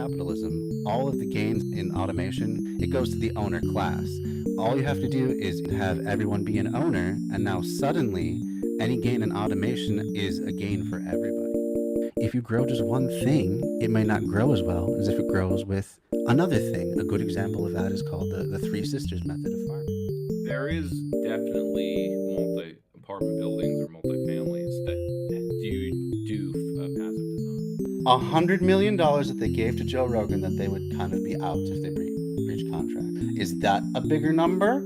capitalism, all of the gains in automation, it goes to the owner class. All you have to do is have everyone be an owner, and now suddenly any gain in automation is a gain for everybody. If you grow just one thing, it may not grow as well as if it grows with another thing. A good example of that is called the Three Sisters method of farming. There is definitely multi-apartment buildings or multi-families that do passive design. $100 million that they gave to Joe Rogan that they would kind of be out if they breach contract. Is that a bigger number,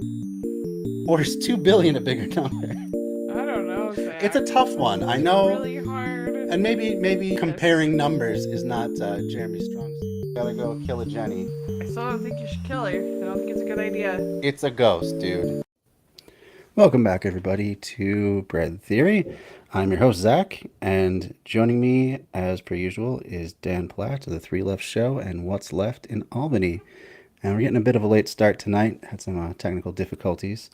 or is 2 billion a bigger number? I don't know, It's Zach. a tough one. I It's know, really hard. and maybe comparing numbers is not Jeremy's strong suit. Gotta go kill a Jenny. I still don't think you should kill her. I don't think it's a good idea. It's a ghost, dude. Welcome back, everybody, to Bread Theory. I'm your host, Zach, and joining me, as per usual, is Dan Platt of the Three Left Show and What's Left in Albany. And we're getting a bit of a late start tonight, had some technical difficulties.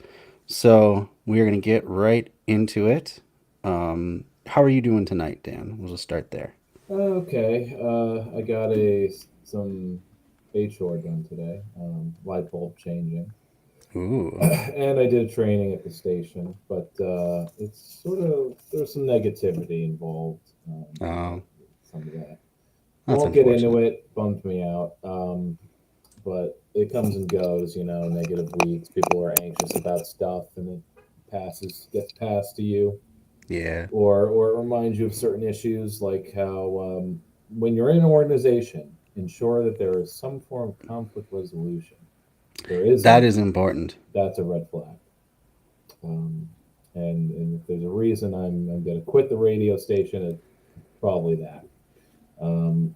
So we are going to get right into it. How are you doing tonight, Dan? We'll just start there. Okay, I got some chore done today, light bulb changing, Ooh, and I did training at the station, but it's sort of there's some negativity involved. oh, Some of that. that's Won't get into unfortunate. it. Bummed me out. But it comes and goes. Negative weeks. People are anxious about stuff, and it gets passed to you. Yeah, Or it reminds you of certain issues, like how when you're in an organization, ensure that there is some form of conflict resolution. If there that isn't, is important. that's a red flag. Um, and if there's a reason I'm going to quit the radio station, it's probably that. Um,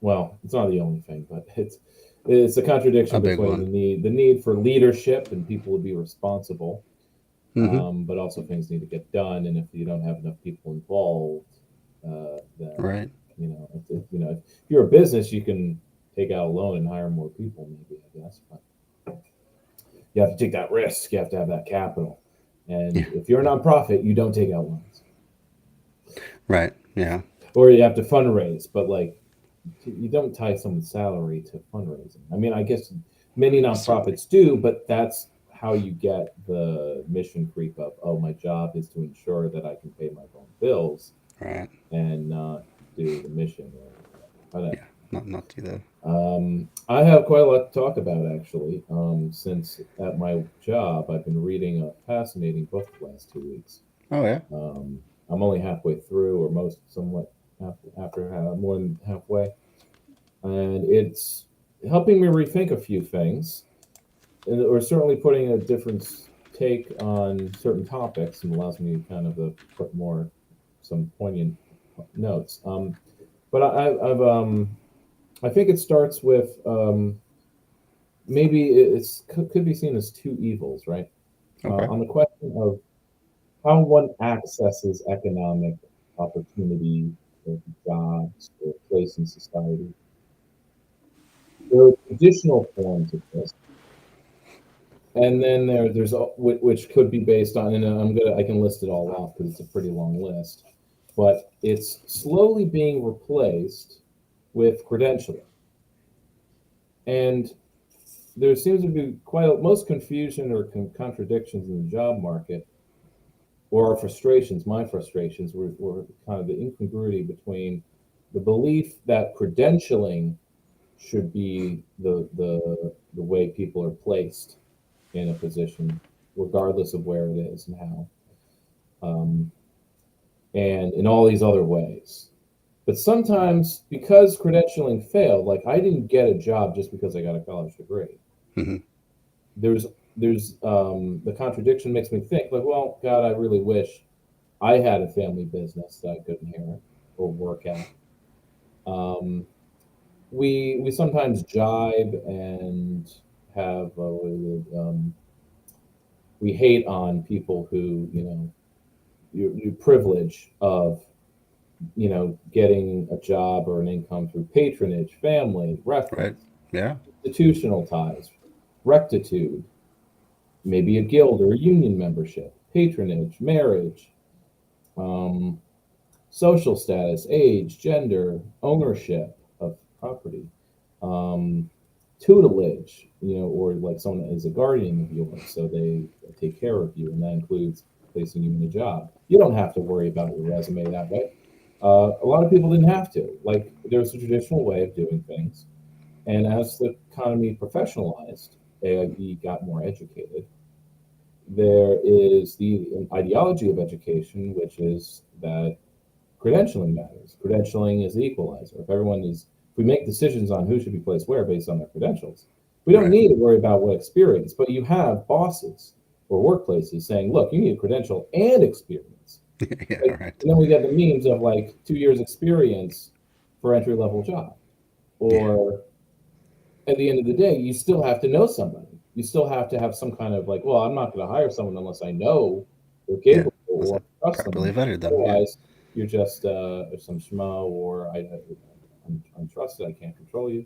well, it's not the only thing, but it's a contradiction A big between one. the need for leadership and people to be responsible, Mm-hmm. but also things need to get done. And if you don't have enough people involved, then Right. if you're a business, you can take out a loan and hire more people, maybe, I guess. But you have to take that risk. You have to have that capital. And Yeah. if you're a nonprofit, you don't take out loans, Right. Yeah. or you have to fundraise. But like, you don't tie someone's salary to fundraising. I mean, I guess many Certainly. nonprofits do, but that's how you get the mission creep up. Oh, my job is to ensure that I can pay my own bills Right. and not do the mission. Whatever. Yeah. Not do that. I have quite a lot to talk about, actually. Since at my job, I've been reading a fascinating book the last 2 weeks. Oh yeah. I'm only halfway through, or somewhat more than halfway, and it's helping me rethink a few things, or certainly putting a different take on certain topics, and allows me kind of to put some poignant notes. But I think it starts with maybe could be seen as two evils, right? Okay. On the question of how one accesses economic opportunity, or jobs, or place in society. There are traditional forms of this, and then which could be based on, and I can list it all off because it's a pretty long list, but it's slowly being replaced with credentialing, and there seems to be most confusion or contradictions in the job market, or our frustrations. My frustrations were kind of the incongruity between the belief that credentialing should be the way people are placed in a position, regardless of where it is and how, um, and in all these other ways. But sometimes, because credentialing failed, like I didn't get a job just because I got a college degree. Mm-hmm. There's the contradiction makes me think like, well, God, I really wish I had a family business that I could inherit or work at. Um, we sometimes jibe and have we hate on people who your privilege of getting a job or an income through patronage, family, Right. reference, Yeah. institutional ties, rectitude, maybe a guild or a union membership, patronage, marriage, um, social status, age, gender, ownership of property, um, tutelage, or like someone is a guardian of yours, so they take care of you, and that includes placing you in a job. You don't have to worry about your resume that way. A lot of people didn't have to. Like, there's a traditional way of doing things, and as the economy professionalized, we got more educated. There is the ideology of education, which is that credentialing matters. Credentialing is the equalizer. If we make decisions on who should be placed where based on their credentials, we don't Right. need to worry about what experience, but you have bosses or workplaces saying, look, you need a credential and experience. Yeah, Like, right. and then we get the memes of like 2 years experience for entry level job. Or at the end of the day, you still have to know somebody. You still have to have some kind of like, well, I'm not going to hire someone unless I know they're Yeah. capable Was or it trust properly them. vetted them? Yeah. Otherwise, you're just some schmo, or I'm untrusted. I can't control you.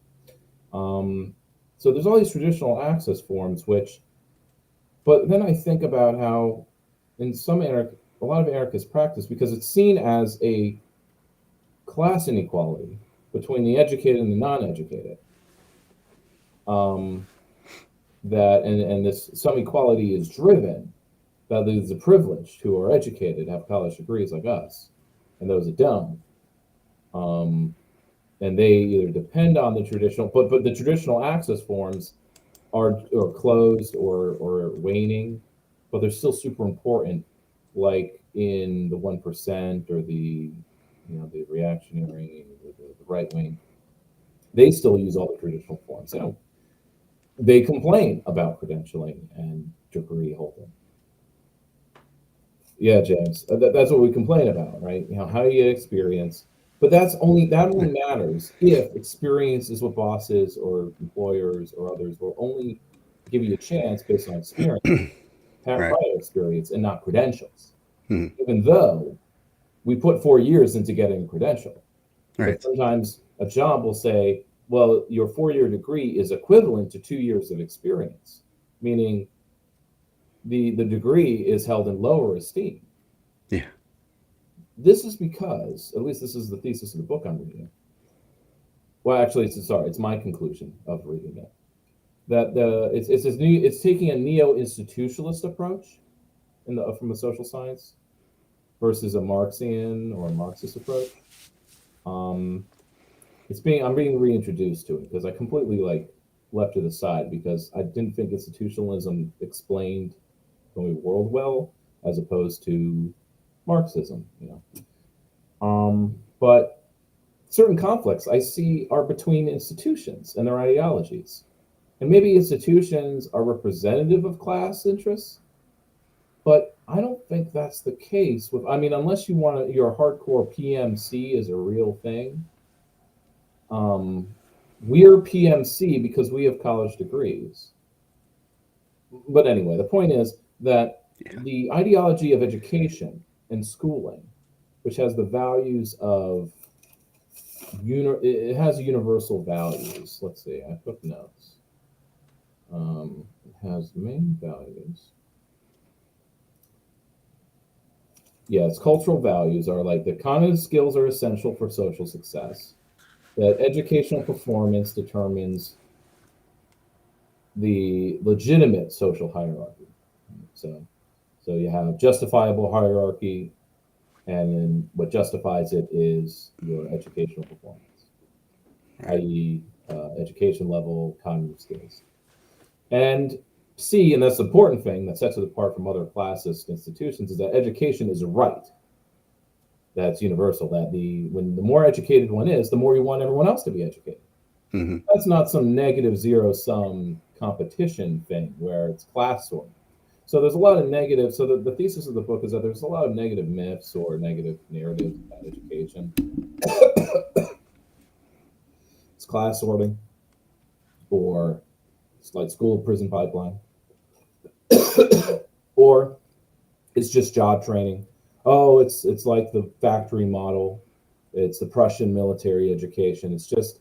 So there's all these traditional access forms, but then I think about how in a lot of anarchist practice, because it's seen as a class inequality between the educated and the non-educated. Um, that and this some equality is driven by those the privileged who are educated, have college degrees like us, and those that don't. Um, and they either depend on the traditional, but the traditional access forms are closed or waning, but they're still super important, like in the 1% or the reactionary, the right wing. They still use all the traditional forms. They complain about credentialing and degree holding. Yeah, James, that's what we complain about, right? How do you get experience? But that only matters if experience is what bosses or employers or others will only give you a chance based on experience, prior Right. experience, and not credentials. Hmm. Even though we put 4 years into getting a credential, but Right. sometimes a job will say, well, your 4-year degree is equivalent to 2 years of experience, meaning the degree is held in lower esteem. Yeah. This is because, at least this is the thesis of the book I'm reading. Well, actually, it's my conclusion of reading it. That it's taking a neo-institutionalist approach from a social science versus a Marxian or a Marxist approach. Um, I'm being reintroduced to it because I completely left it aside because I didn't think institutionalism explained the world well, as opposed to Marxism. But certain conflicts I see are between institutions and their ideologies, and maybe institutions are representative of class interests, but I don't think that's the case. Unless you're a hardcore PMC is a real thing. We're PMC because we have college degrees. But anyway, the point is that the ideology of education and schooling, which has the values of it has universal values. Let's see, I took notes. It has main values. Yes, cultural values are like the cognitive skills are essential for social success. That educational performance determines the legitimate social hierarchy. So you have justifiable hierarchy, and then what justifies it is your educational performance, i.e., education level, cognitive skills. And C, and that's the important thing that sets it apart from other classist institutions, is that education is a right. That's universal. That when the more educated one is, the more you want everyone else to be educated. Mm-hmm. That's not some negative zero sum competition thing where it's class sorting. So there's a lot of negative. So the thesis of the book is that there's a lot of negative myths or negative narratives about education. It's class sorting, or it's like school prison pipeline, or it's just job training. Oh, it's like the factory model. It's the Prussian military education. It's just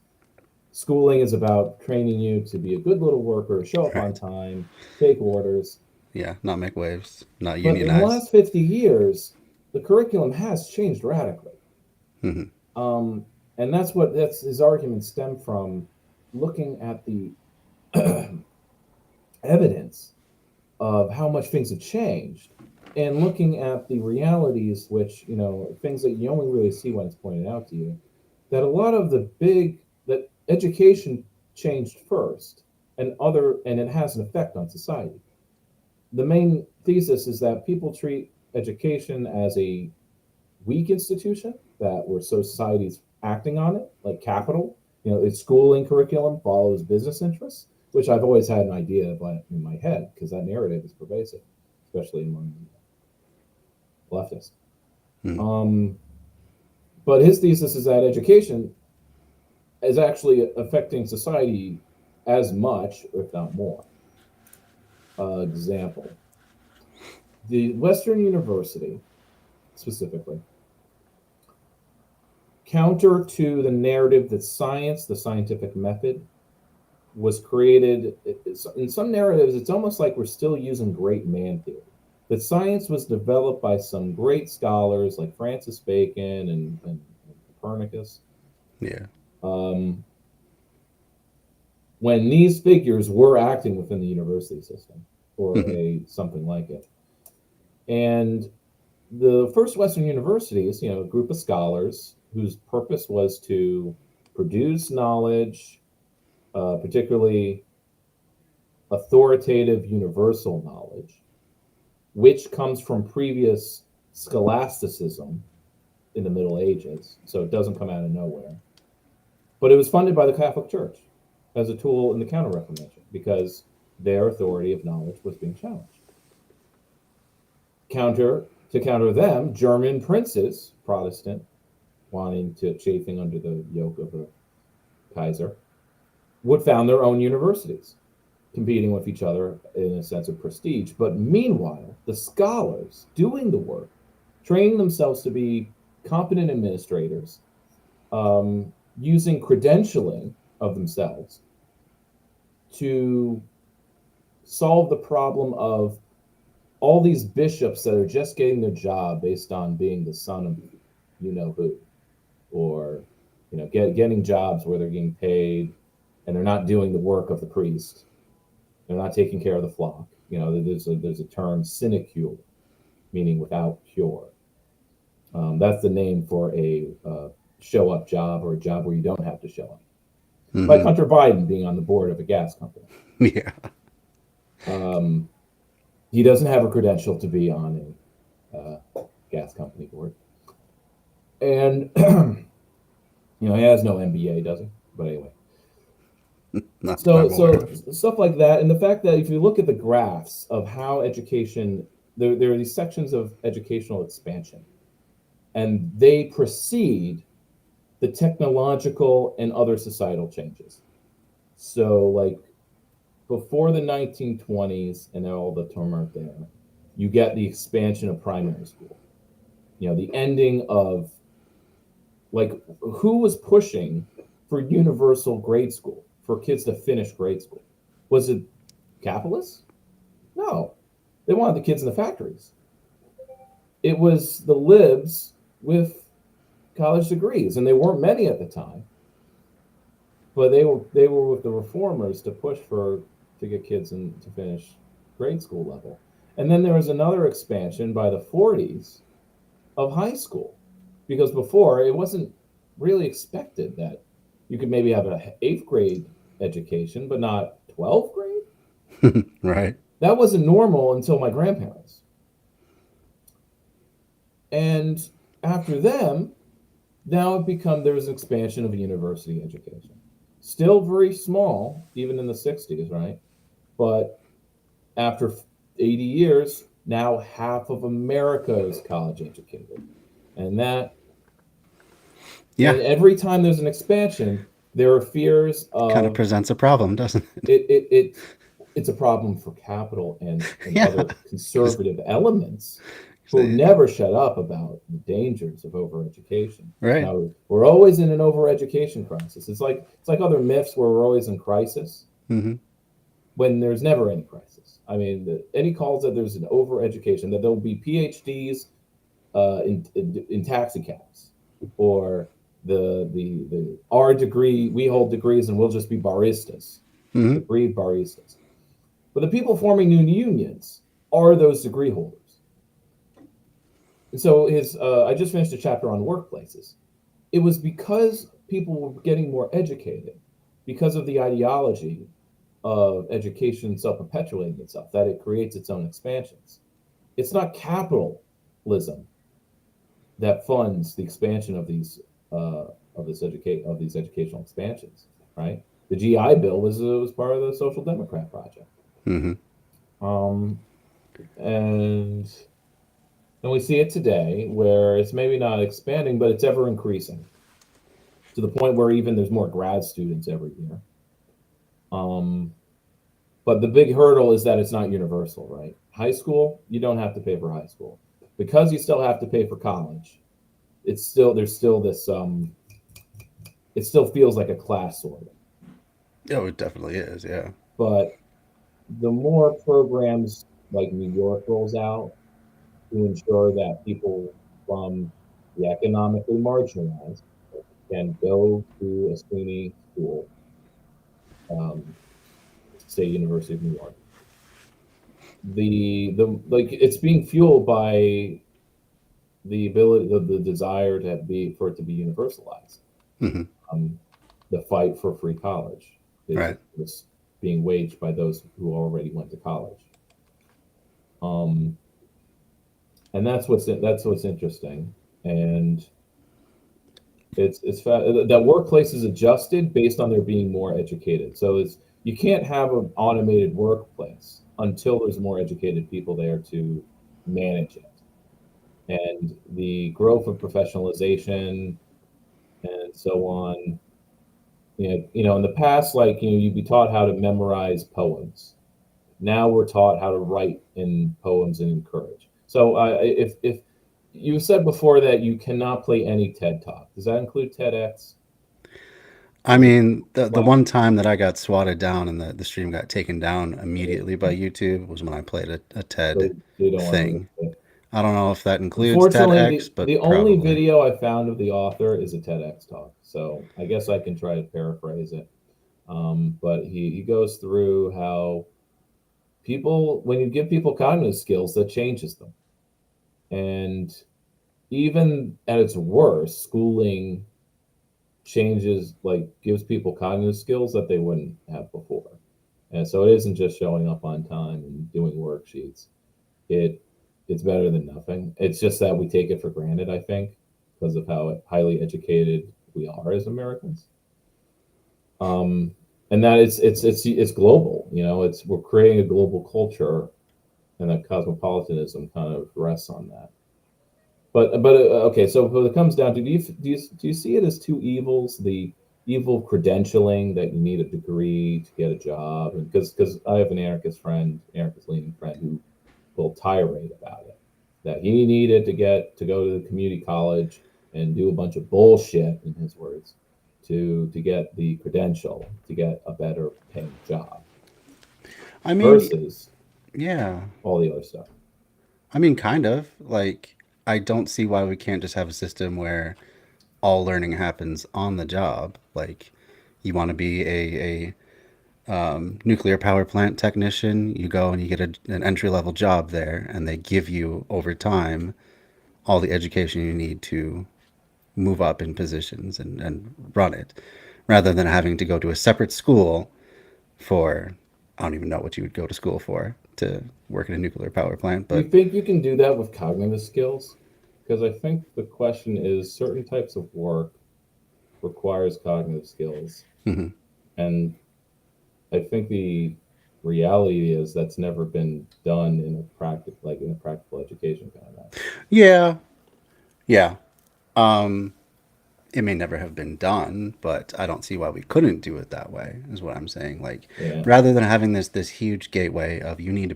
schooling is about training you to be a good little worker, show up on time, take orders. Yeah. Not make waves. Not But in the unionize. last 50 years, the curriculum has changed radically. Mhm. And that's his argument stemmed from looking at the evidence of how much things have changed and looking at the realities, which, things that you only really see when it's pointed out to you, that a lot of that education changed first and it has an effect on society. The main thesis is that people treat education as a weak institution, that where society's acting on it, like capital. Its schooling curriculum follows business interests, which I've always had an idea about in my head because that narrative is pervasive, especially among leftists. Mhm. But his thesis is that education is actually affecting society as much, if not more. Example: the Western University, specifically, counter to the narrative that science, the scientific method, was created. In some narratives, it's almost like we're still using great man theory. That science was developed by some great scholars like Francis Bacon and Copernicus. Yeah. Um, when these figures were acting within the university system or Mhm. something like it. And the first Western universities, a group of scholars whose purpose was to produce knowledge, particularly authoritative universal knowledge, which comes from previous scholasticism in the Middle Ages. So it doesn't come out of nowhere. But it was funded by the Catholic Church as a tool in the Counter Reformation because their authority of knowledge was being challenged. To counter them, German princes, Protestant, chafing under the yoke of the Kaiser, would found their own universities, competing with each other in a sense of prestige. But meanwhile, the scholars doing the work, training themselves to be competent administrators, using credentialing of themselves to solve the problem of all these bishops that are just getting their job based on being the son of you know who, or getting jobs where they're getting paid and they're not doing the work of the priest. They're not taking care of the flock. There's a term sinecure, meaning without cure. That's the name for a show up job or a job where you don't have to show up. Like Mhm. Hunter Biden being on the board of a gas company. Yeah. He doesn't have a credential to be on a gas company board. And, he has no MBA, does he? But anyway. Not that So, I'm aware so of. stuff like that, and the fact that if you look at the graphs of how education, there are these sections of educational expansion, and they precede the technological and other societal changes. So, like before the 1920s and all the turmoil there, you get the expansion of primary school. The ending of like who was pushing for universal grade school for kids to finish grade school? Was it capitalists? No, they wanted the kids in the factories. It was the libs with college degrees, and they weren't many at the time, but they were with the reformers to push to get kids to finish grade school level. And then there was another expansion by the 40s of high school, because before it wasn't really expected that you could maybe have an eighth grade education, but not 12th grade. Right. That wasn't normal until my grandparents. And after them, now there's an expansion of university education. Still very small, even in the 60s, right? But after 80 years, now half of America is college educated. And Yeah. and every time there's an expansion, there are fears Kind of of presents a problem, doesn't it? it's a problem for capital and Yeah. other conservative elements who They- never shut up about the dangers of overeducation. Right. Now we're always in an overeducation crisis. It's like other myths where we're always in crisis Hmm. when there's never any crisis. I mean, any calls that there's an overeducation, that there'll be PhDs in taxi cabs. or the our degree, we hold degrees and we'll just be baristas, Hmm. degree baristas. But the people forming new unions are those degree holders. And so I just finished a chapter on workplaces. It was because people were getting more educated, because of the ideology of education self-perpetuating itself, that it creates its own expansions. It's not capitalism that funds the expansion of these educational expansions, right? The GI Bill was part of the Social Democrat project, Hmm. um, and we see it today where it's maybe not expanding, but it's ever increasing to the point where even there's more grad students every year. Um, but the big hurdle is that it's not universal, right? High school, you don't have to pay for high school because you still have to pay for college. It's still there's still this it still feels like a class sorting. Oh, it definitely is. Yeah. But the more programs like New York rolls out to ensure that people from the economically marginalized can go to a SUNY school, um, say University of New York, the like it's being fueled by the ability, the desire to be for it to be universalized. Hmm. Um, the fight for free college is Right. is being waged by those who already went to college. Um, and that's what's interesting, and that workplace is adjusted based on there being more educated. So it's you can't have an automated workplace until there's more educated people there to manage it. And the growth of professionalization and so on. In the past, like you'd be taught how to memorize poems. Now we're taught how to write in poems and encourage. So if you said before that you cannot play any TED Talk, does that include TEDx? I mean, the Wow, one time that I got swatted down and the stream got taken down immediately by YouTube was when I played a TED so they don't want to thing. list it. I don't know if that includes Unfortunately, TEDx, the but only probably. video I found of the author is a TEDx talk. So I guess I can try to paraphrase it. But he goes through how people, when you give people cognitive skills, that changes them. And even at its worst, schooling changes, like gives people cognitive skills that they wouldn't have before. And so it isn't just showing up on time and doing worksheets. It it's better than nothing. It's just that we take it for granted, I think, because of how highly educated we are as Americans. Um, and that it's global. It's we're creating a global culture, and that cosmopolitanism kind of rests on that. But okay, so when it comes down to do you see it as two evils? The evil of credentialing, that you need a degree to get a job, and because I have an anarchist leaning friend who will tirade about it, that he needed to go to the community college and do a bunch of bullshit, in his words, to get the credential to get a better paying job I mean, versus yeah. all the other stuff. I mean, kind of. Like, I don't see why we can't just have a system where all learning happens on the job. Like, you want to be a nuclear power plant technician, you go and you get an entry level job there, and they give you over time all the education you need to move up in positions and run it, rather than having to go to a separate school for, I don't even know what you would go to school for to work in a nuclear power plant, Do you but think you can do that with cognitive skills? Because I think the question is certain types of work requires cognitive skills, mhm. and I think the reality is that's never been done in a practical education kind of manner. Yeah, yeah. Um, it may never have been done, but I don't see why we couldn't do it that way, is what I'm saying. Like, Yeah. rather than having this huge gateway of you need to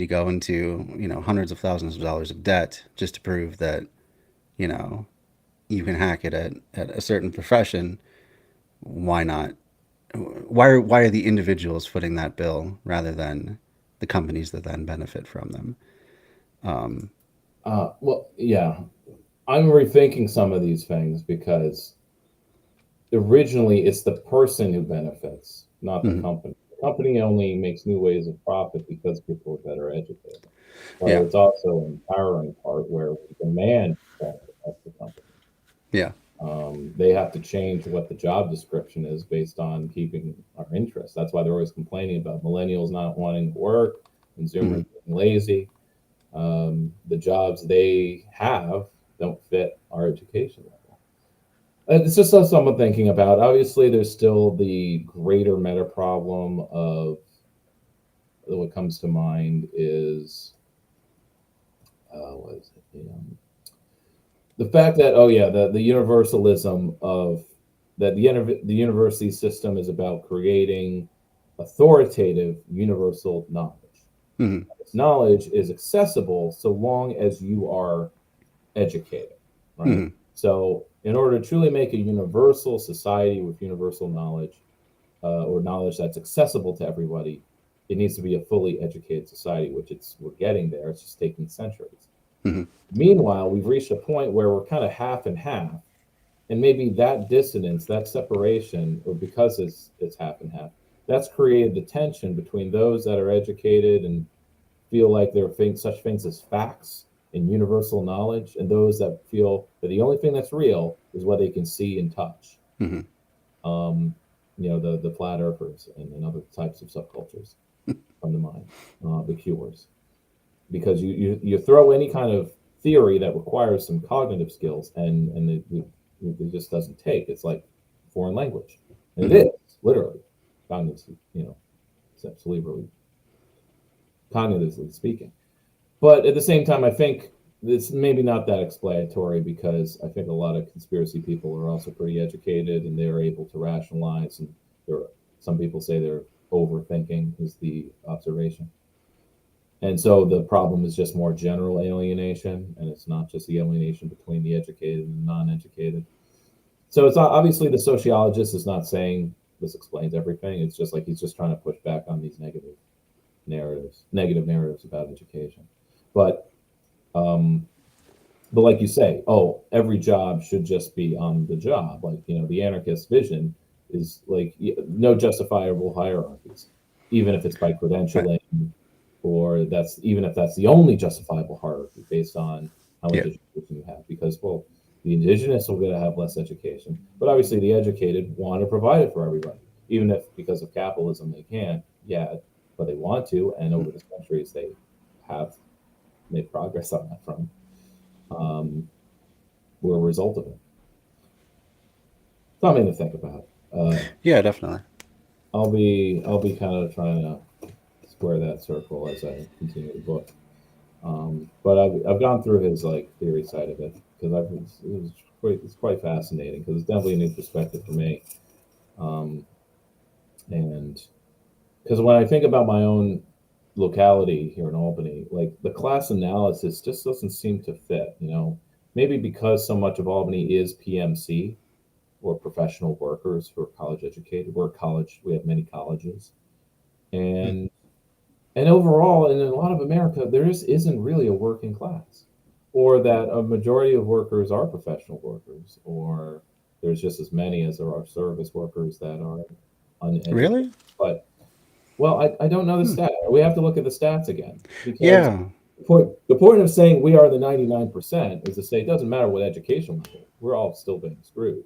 go into, hundreds of thousands of dollars of debt just to prove that, you know, you can hack it at a certain profession. Why not? Why are the individuals footing that bill rather than the companies that then benefit from them? Well, yeah. I'm rethinking some of these things because originally it's the person who benefits, not the Mhm. company. The company only makes new ways of profit because people are better educated. Yeah. So it's also an empowering part where we demand better of the company. Yeah. They have to change what the job description is based on keeping our interest. That's why they're always complaining about millennials not wanting to work and Zoomers Mhm. being lazy. The jobs they have don't fit our education level. It's just something I'm thinking about. Obviously, there's still the greater meta problem of what comes to mind is what is it? The fact that the universalism of that the university system is about creating authoritative universal knowledge. Mhm. This knowledge is accessible so long as you are educated, right? Mhm. So, in order to truly make a universal society with universal knowledge, or knowledge that's accessible to everybody, it needs to be a fully educated society, which we're getting there. It's just taking centuries. Mhm. Meanwhile, we've reached a point where we're kind of half and half, and maybe that dissonance, that separation, or because it's half and half, that's created the tension between those that are educated and feel like there are such things as facts and universal knowledge, and those that feel that the only thing that's real is what they can see and touch. Mhm. Um, the flat earthers and other types of subcultures come to mind, the cures, because you throw any kind of theory that requires some cognitive skills, and it just doesn't take. It's like foreign language, and Mhm. it is literally cognitively, cerebrally, cognitively speaking. But at the same time, I think it's maybe not that explanatory because I think a lot of conspiracy people are also pretty educated and they're able to rationalize. And some people say they're overthinking is the observation. And so the problem is just more general alienation, and it's not just the alienation between the educated and the non-educated. So it's not, obviously the sociologist is not saying this explains everything. It's just like he's just trying to push back on these negative narratives about education. But um, but like you say, oh, every job should just be on the job. Like, the anarchist vision is like no justifiable hierarchies, even if it's by Right. credentialing, or that's even if that's the only justifiable hierarchy based on how much Yeah. education you have. Because, well, the indigenous will going to have less education, but obviously the educated want to provide it for everybody, even if because of capitalism they can't yet, but they want to, and over the centuries they have made progress on that front. Um, were a result of it. Something to think about. Yeah, definitely. I'll be kind of trying to square that circle as I continue the book. But I've gone through his like theory side of it because it's quite fascinating because it's definitely a new perspective for me. Um, and because when I think about my own locality here in Albany, like the class analysis just doesn't seem to fit. Maybe because so much of Albany is PMC, or professional workers who are college educated. We have many colleges. Mm. And overall, in a lot of America, there just isn't really a working class, or that a majority of workers are professional workers, or there's just as many as there are service workers that are uneducated. Really? But, well, I don't know the Hmm. stat. We have to look at the stats again because Yeah. the point of saying we are the 99% is to say it doesn't matter what education level, we're all still being screwed.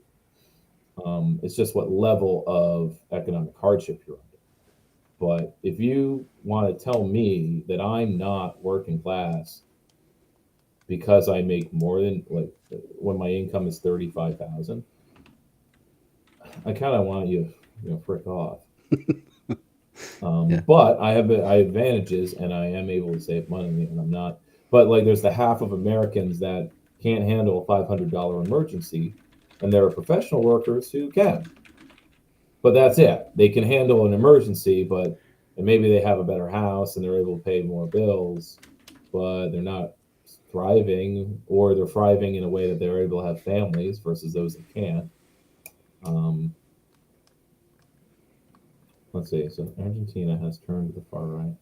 It's just what level of economic hardship you're under. But if you want to tell me that I'm not working class because I make more than like when my income is 35,000, I kind of want you, frick off. Yeah. But I have advantages, and I am able to save money, and I'm not. But like, there's the half of Americans that can't handle a $500 emergency, and there are professional workers who can. But that's it. They can handle an emergency, and maybe they have a better house and they're able to pay more bills, but they're not thriving, or they're thriving in a way that they're able to have families versus those that can't. Um, let's see. So Argentina has turned to the far right,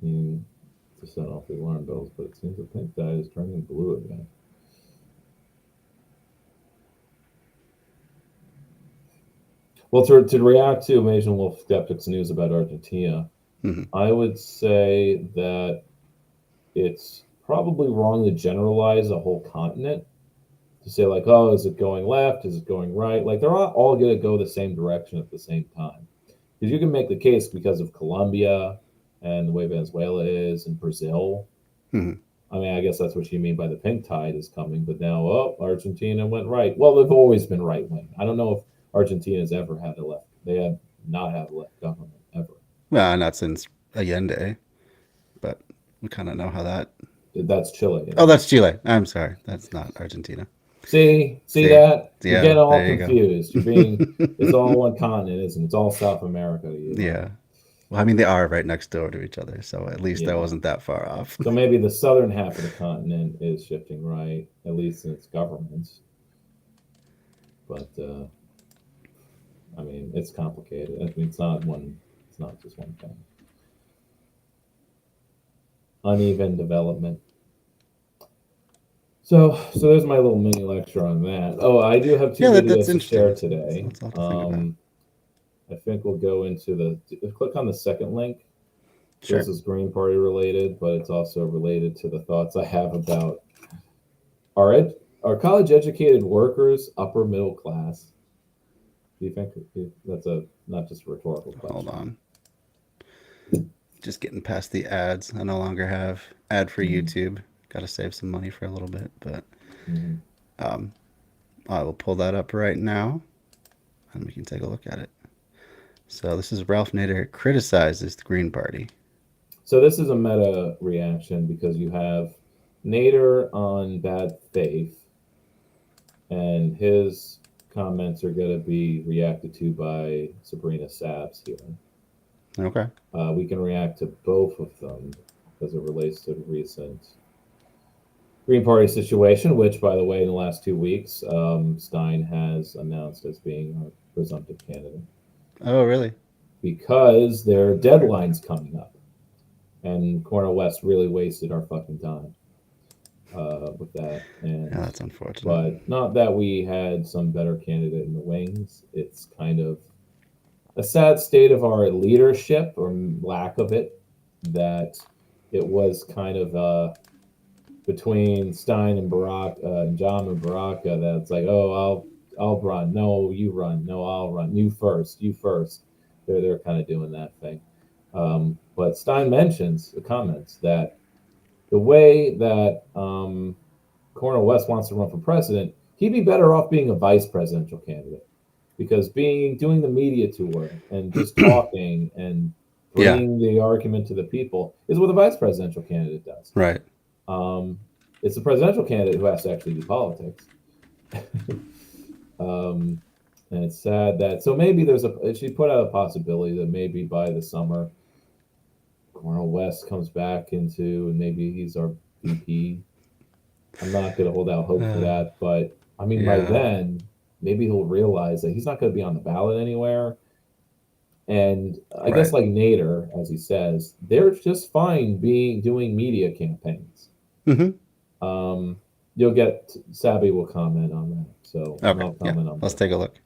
meaning to set off the alarm bells, but it seems to think that is turning blue again. Well, to react to Asian Wolf Skeptic's news about Argentina, I would say that it's probably wrong to generalize a whole continent to say like, oh, is it going left? Is it going right? Like they're not all going to go the same direction at the same time. Because you can make the case because of Colombia and the way Venezuela is and Brazil. I mean, I guess that's what you mean by the pink tide is coming. But now, oh, Argentina went right. Well, they've always been right wing. I don't know if Argentina's ever had a left. They have not had a left government ever. Well, not since Allende, but we kind of know how that. That's Chile. Oh, that's Chile. I'm sorry, that's not Argentina. See that? Yeah, You're getting all there you go. confused. You're being. It's all one continent, isn't it? It's all South America. Yeah. Well, I mean, they are right next door to each other, so at least that wasn't that far off. So maybe the southern half of the continent is shifting right, at least in its governments. But I mean, it's complicated. I mean, it's not just one thing. Uneven development. So there's my little mini lecture on that. Oh, I do have two videos to share today. I think we'll go into click on the second link. Sure. This is Green Party related, but it's also related to the thoughts I have about are college educated workers upper middle class? Do you think that's not just a rhetorical question? Hold on. Just getting past the ads. I no longer have ad-free YouTube. Got to save some money for a little bit, but I will pull that up right now, and we can take a look at it. So this is Ralph Nader criticizes the Green Party. So this is a meta reaction because you have Nader on bad faith, and his comments are going to be reacted to by Sabrina Sabbs here. Okay. We can react to both of them because it relates to the recent Green Party situation, which, by the way, in the last 2 weeks, Stein has announced as being our presumptive candidate. Oh, really? Because their deadline's coming up. And Cornel West really wasted our fucking time with that. And, yeah, that's unfortunate. But not that we had some better candidate in the wings. It's kind of a sad state of our leadership or lack of it, that it was kind of between Stein and Barack and John and Baraka that's like, oh, I'll run. No, you run. No, I'll run. You first. They're kind of doing that thing. But Stein mentions the comments that the way that Cornel West wants to run for president, he'd be better off being a vice presidential candidate, because doing the media tour and just talking and bringing the argument to the people is what a vice presidential candidate does. Right. It's the presidential candidate who has to actually do politics. And it's sad that, so maybe she put out a possibility that maybe by the summer, Cornel West comes back and maybe he's our VP. I'm not going to hold out hope for that, but I mean, by then, maybe he'll realize that he's not going to be on the ballot anywhere. And I guess like Nader, as he says, they're just fine doing media campaigns. You'll get, Sabby will comment on that. So I'll comment on Let's take a look.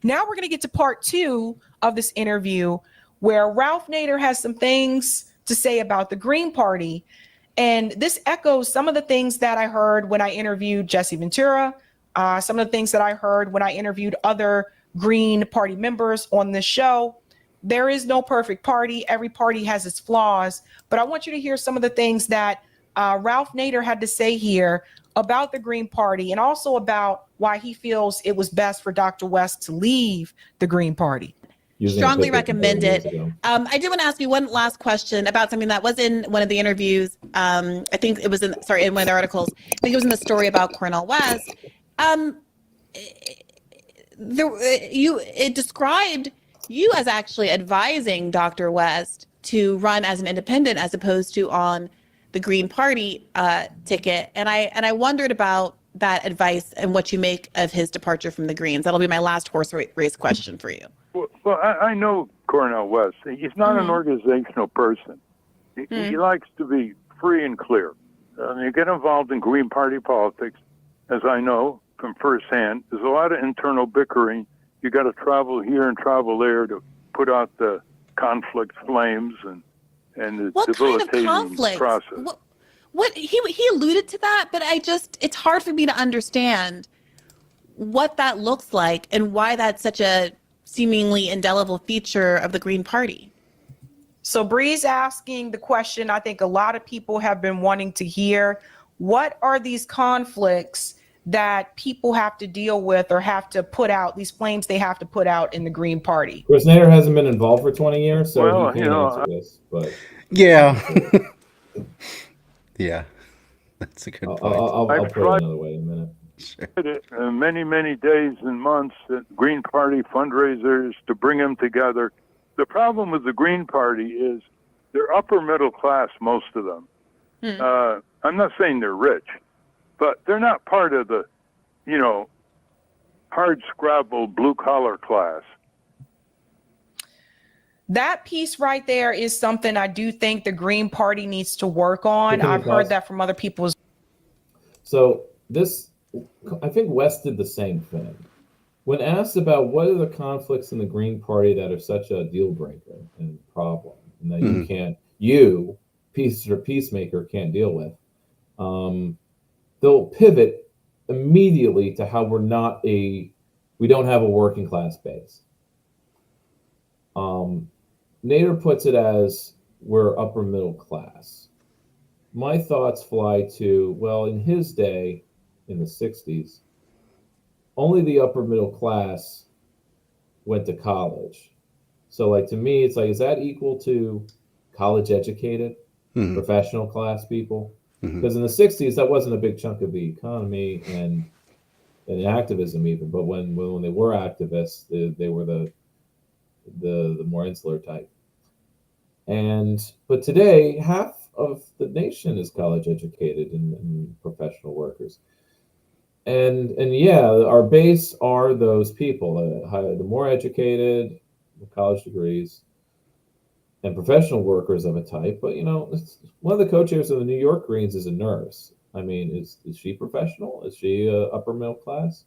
Now we're going to get to part 2 of this interview, where Ralph Nader has some things to say about the Green Party. And this echoes some of the things that I heard when I interviewed Jesse Ventura, some of the things that I heard when I interviewed other Green Party members on this show. There is no perfect party. Every party has its flaws. But I want you to hear some of the things that Ralph Nader had to say here about the Green Party, and also about why he feels it was best for Dr. West to leave the Green Party. Strongly recommend it. I did want to ask you one last question about something that was in one of the interviews. I think it was in one of the articles. I think it was in the story about Cornel West. It described you as actually advising Dr. West to run as an independent as opposed to on the Green Party ticket. And I wondered about that advice and what you make of his departure from the Greens. That'll be my last horse race question for you. Well, I know Cornel West. He's not an organizational person. He likes to be free and clear. You get involved in Green Party politics, as I know, from firsthand. There's a lot of internal bickering. You got to travel here and travel there to put out the conflict flames and the What kind of debilitating conflict? process. What he alluded to that, but it's hard for me to understand what that looks like and why that's such a seemingly indelible feature of the Green Party. So Bree's asking the question I think a lot of people have been wanting to hear. What are these conflicts that people have to deal with or have to put out, these flames they have to put out in the Green Party? Of course, Nader hasn't been involved for 20 years, so Well, he can't answer this. But Yeah. Yeah. That's a good point. I'll I've put it tried another way in a minute. Sure. it many, many days and months at Green Party fundraisers to bring them together. The problem with the Green Party is they're upper middle class, most of them. I'm not saying they're rich, but they're not part of the, hard scrabble blue collar class. That piece right there is something I do think the Green Party needs to work on. Can you I've pause? heard that from other people. So I think West did the same thing. When asked about what are the conflicts in the Green Party that are such a deal breaker and problem, and that peacemaker can't deal with, they'll pivot immediately to how we don't have a working class base. Nader puts it as we're upper middle class. My thoughts fly to, well, in his day, in the 60s, only the upper middle class went to college. So like to me, it's like, is that equal to college educated, professional class people? Because in the 60s, that wasn't a big chunk of the economy and activism even. But when they were activists, they were the more insular type. But today, half of the nation is college educated and professional workers. And yeah, our base are those people, the more educated, the college degrees, and professional workers of a type. But one of the co-chairs of the New York Greens is a nurse. I mean, is she professional? Is she upper middle class?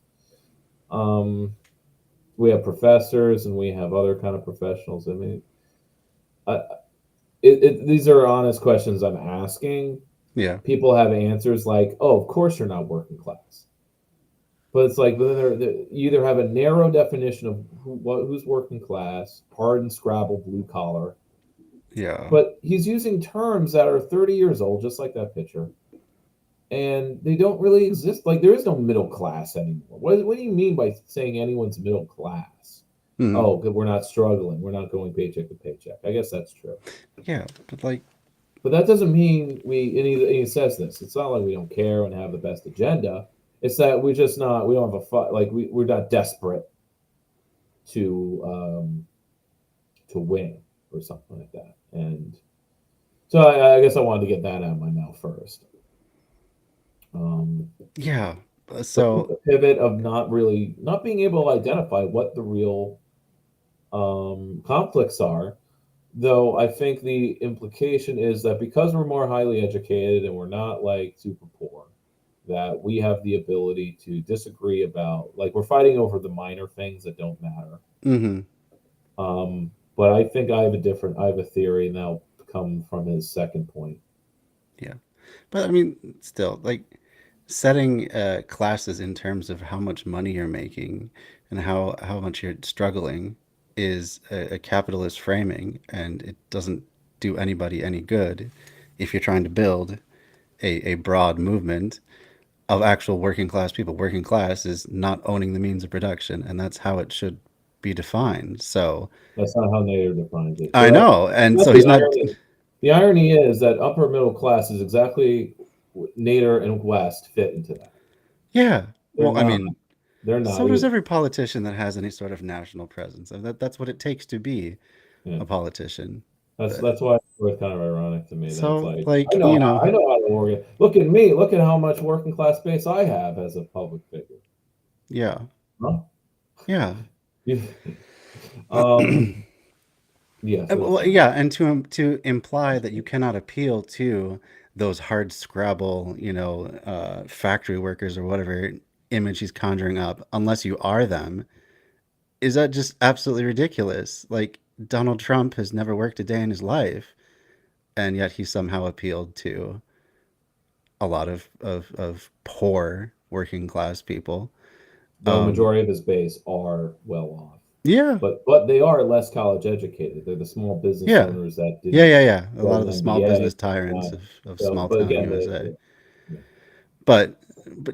We have professors and we have other kind of professionals. I mean, these are honest questions I'm asking. Yeah. People have answers like, "Oh, of course you're not working class." But it's like you either have a narrow definition of who's working class, hard and scrabble, blue collar. Yeah. But he's using terms that are 30 years old, just like that picture, and they don't really exist. Like there is no middle class anymore. What do you mean by saying anyone's middle class? Oh, we're not struggling. We're not going paycheck to paycheck. I guess that's true. Yeah, but that doesn't mean and he says this. It's not like we don't care and have the best agenda. It's that we don't have a fight. Like we're not desperate to win or something like that. And so I guess I wanted to get that out of my mouth first. Yeah. So the pivot of not being able to identify what the real conflicts are, though I think the implication is that because we're more highly educated and we're not like super poor, that we have the ability to disagree about, like we're fighting over the minor things that don't matter. But I think I have a theory, and that'll come from his second point. Yeah. But I mean, still, like setting classes in terms of how much money you're making and how much you're struggling is a capitalist framing, and it doesn't do anybody any good if you're trying to build a broad movement of actual working class people. Working class is not owning the means of production, and that's how it should be defined. So that's not how Nader defines it. So I know, and so he's not. The irony is that upper middle class is exactly Nader and West fit into that. Yeah. Well, I mean, they're not. So does every politician that has any sort of national presence. That's what it takes to be a politician. That's why it's kind of ironic to me. So, like I know how to organize. Look at me. Look at how much working class base I have as a public figure. Yeah. Huh? Yeah. Yeah. Well, yeah, and to imply that you cannot appeal to those hard scrabble, factory workers or whatever, image he's conjuring up unless you are them is that just absolutely ridiculous. Like, Donald Trump has never worked a day in his life, and yet he somehow appealed to a lot of poor working class people. The majority of his base are well off. Yeah. But they are less college educated. They're the small business Yeah. owners that didn't Yeah. A get lot an of the small MBA. business tyrants of So, small but town again, USA. yeah. But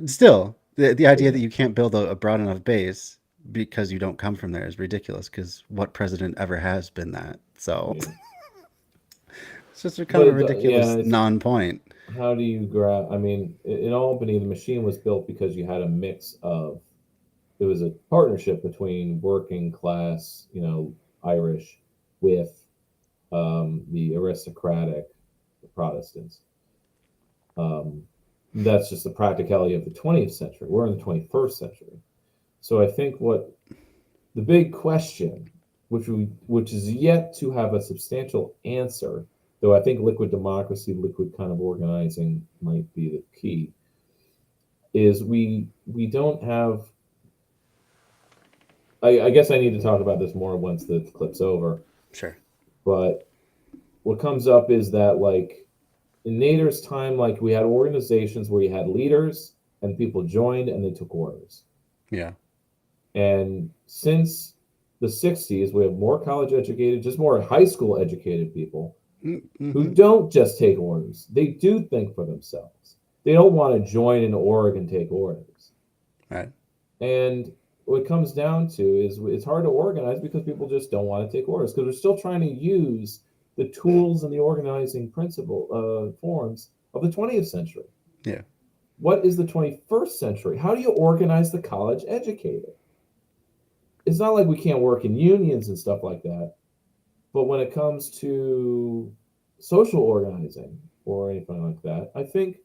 still, the idea that you can't build a broad enough base because you don't come from there is ridiculous. Because what president ever has been that? So Yeah. it's just a kind of a But, ridiculous it's- non-point. How do you grab? I mean, in Albany, the machine was built because you had a mix of. It was a partnership between working class, Irish, with the aristocratic Protestants. That's just the practicality of the 20th century. We're in the 21st century, so I think what the big question, which is yet to have a substantial answer, though I think liquid democracy, liquid kind of organizing might be the key, is we don't have. I guess I need to talk about this more once the clip's over. Sure. But what comes up is that, like, in Nader's time, like, we had organizations where you had leaders and people joined and they took orders. Yeah. And since the 60s, we have more college educated, just more high school educated people who don't just take orders. They do think for themselves. They don't want to join an org and take orders. Right. And what it comes down to is it's hard to organize because people just don't want to take orders because we're still trying to use the tools and the organizing principle forms of the 20th century. Yeah. What is the 21st century? How do you organize the college educated? It's not like we can't work in unions and stuff like that. But when it comes to social organizing or anything like that, I think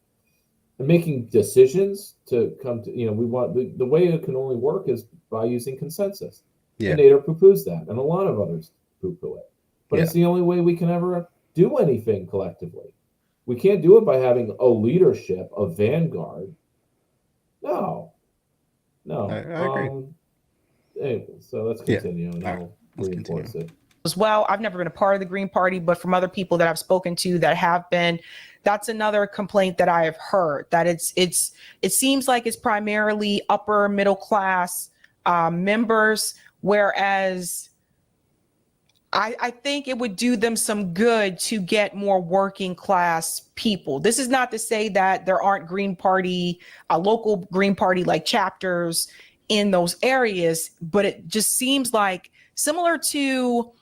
making decisions to come to, we want the way it can only work is by using consensus. Yeah. And Nader poo-poos that, and a lot of others poo-poo it. But it's the only way we can ever do anything collectively. We can't do it by having a leadership, a vanguard. No. I agree. Anyway, so let's continue, and I'll reinforce it. As well, I've never been a part of the Green Party, but from other people that I've spoken to that have been, that's another complaint that I have heard, that it seems like it's primarily upper middle class members, whereas I think it would do them some good to get more working class people. This is not to say that there aren't Green Party, local Green Party like chapters in those areas, but it just seems like similar to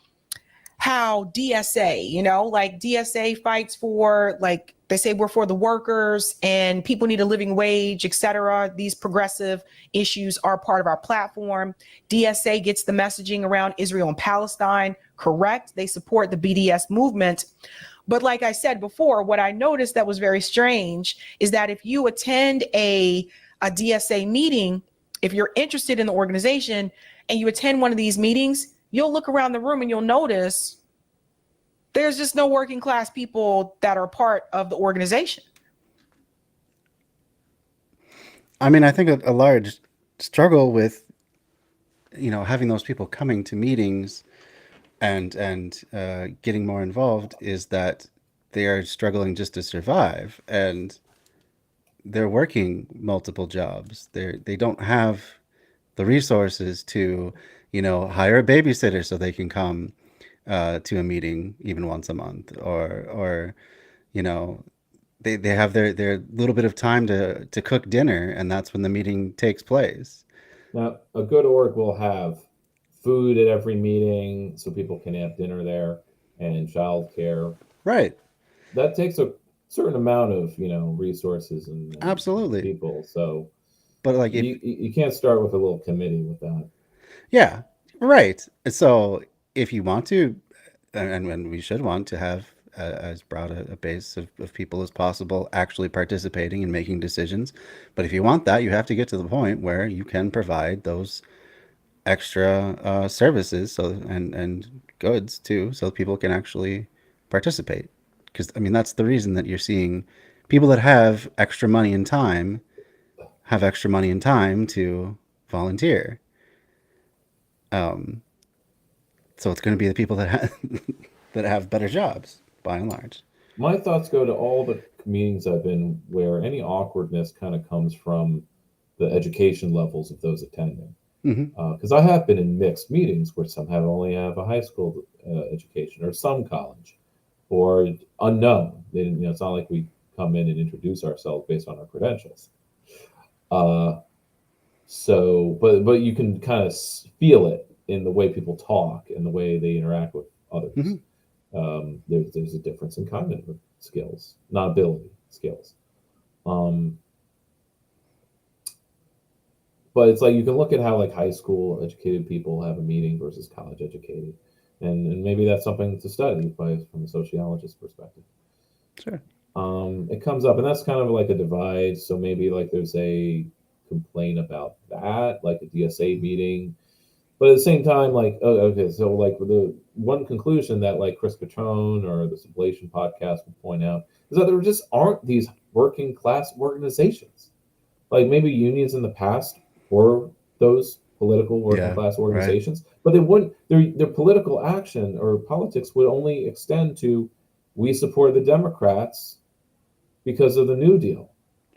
how DSA, like DSA fights for, like, they say we're for the workers and people need a living wage, etc. These progressive issues are part of our platform. DSA gets the messaging around Israel and Palestine correct. They support the BDS movement. But like I said before, what I noticed that was very strange is that if you attend a DSA meeting, if you're interested in the organization and you attend one of these meetings, you'll look around the room and you'll notice there's just no working class people that are part of the organization. I mean, I think a large struggle with, having those people coming to meetings and getting more involved is that they are struggling just to survive, and they're working multiple jobs. They don't have the resources to, hire a babysitter so they can come to a meeting even once a month, or they have their little bit of time to cook dinner, and that's when the meeting takes place. Now, a good org will have food at every meeting so people can have dinner there, and childcare. Right. That takes a certain amount of resources and absolutely people. So, but like you can't start with a little committee with that. Yeah, right. So if you want to, and we should want to have as broad a base of people as possible actually participating and making decisions. But if you want that, you have to get to the point where you can provide those extra services and goods too, so people can actually participate. Because, I mean, that's the reason that you're seeing people that have extra money and time have extra money and time to volunteer. So it's going to be the people that that have better jobs, by and large. My thoughts go to all the meetings I've been where any awkwardness kind of comes from the education levels of those attending. Because I have been in mixed meetings where some only have a high school education or some college or unknown. They didn't, it's not like we come in and introduce ourselves based on our credentials. But you can kind of feel it in the way people talk and the way they interact with others. There's a difference in cognitive skills, not ability skills. But it's like you can look at how like high school educated people have a meeting versus college educated, and maybe that's something to study from a sociologist's perspective. Sure. It comes up, and that's kind of like a divide. So maybe like there's a complaint about that, like a DSA meeting. But at the same time, like, okay, so like the one conclusion that like Chris Petrone or the Sublation podcast would point out is that there just aren't these working class organizations. Like maybe unions in the past were those political working class organizations, but they wouldn't. Their political action or politics would only extend to, we support the Democrats because of the New Deal.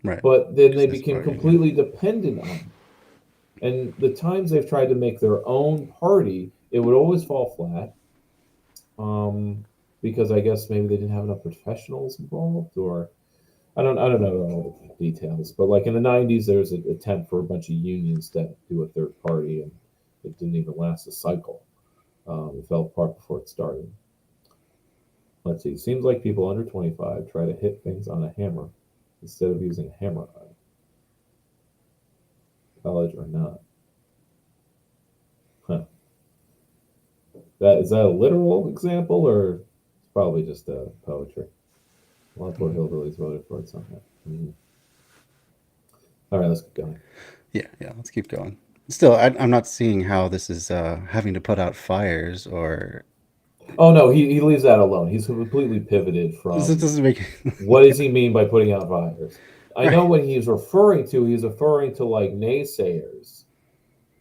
Right. But then they became completely dependent on them. And the times they've tried to make their own party, it would always fall flat. Because I guess maybe they didn't have enough professionals involved, or I don't know all the details. But like in the 90s, there was an attempt for a bunch of unions to do a third party, and it didn't even last a cycle. It fell apart before it started. Let's see. It seems like people under 25 try to hit things on a hammer instead of using a hammer eye. College or not. Huh. Is that a literal example, or it's probably just poetry? A lot of poor hillbillies voted for it somehow. All right, let's keep going. Yeah, let's keep going. Still, I'm not seeing how this is having to put out fires or. Oh no, he leaves that alone. He's completely pivoted from. This doesn't make. What does he mean by putting out fires? I know what he's referring to. He's referring to like naysayers,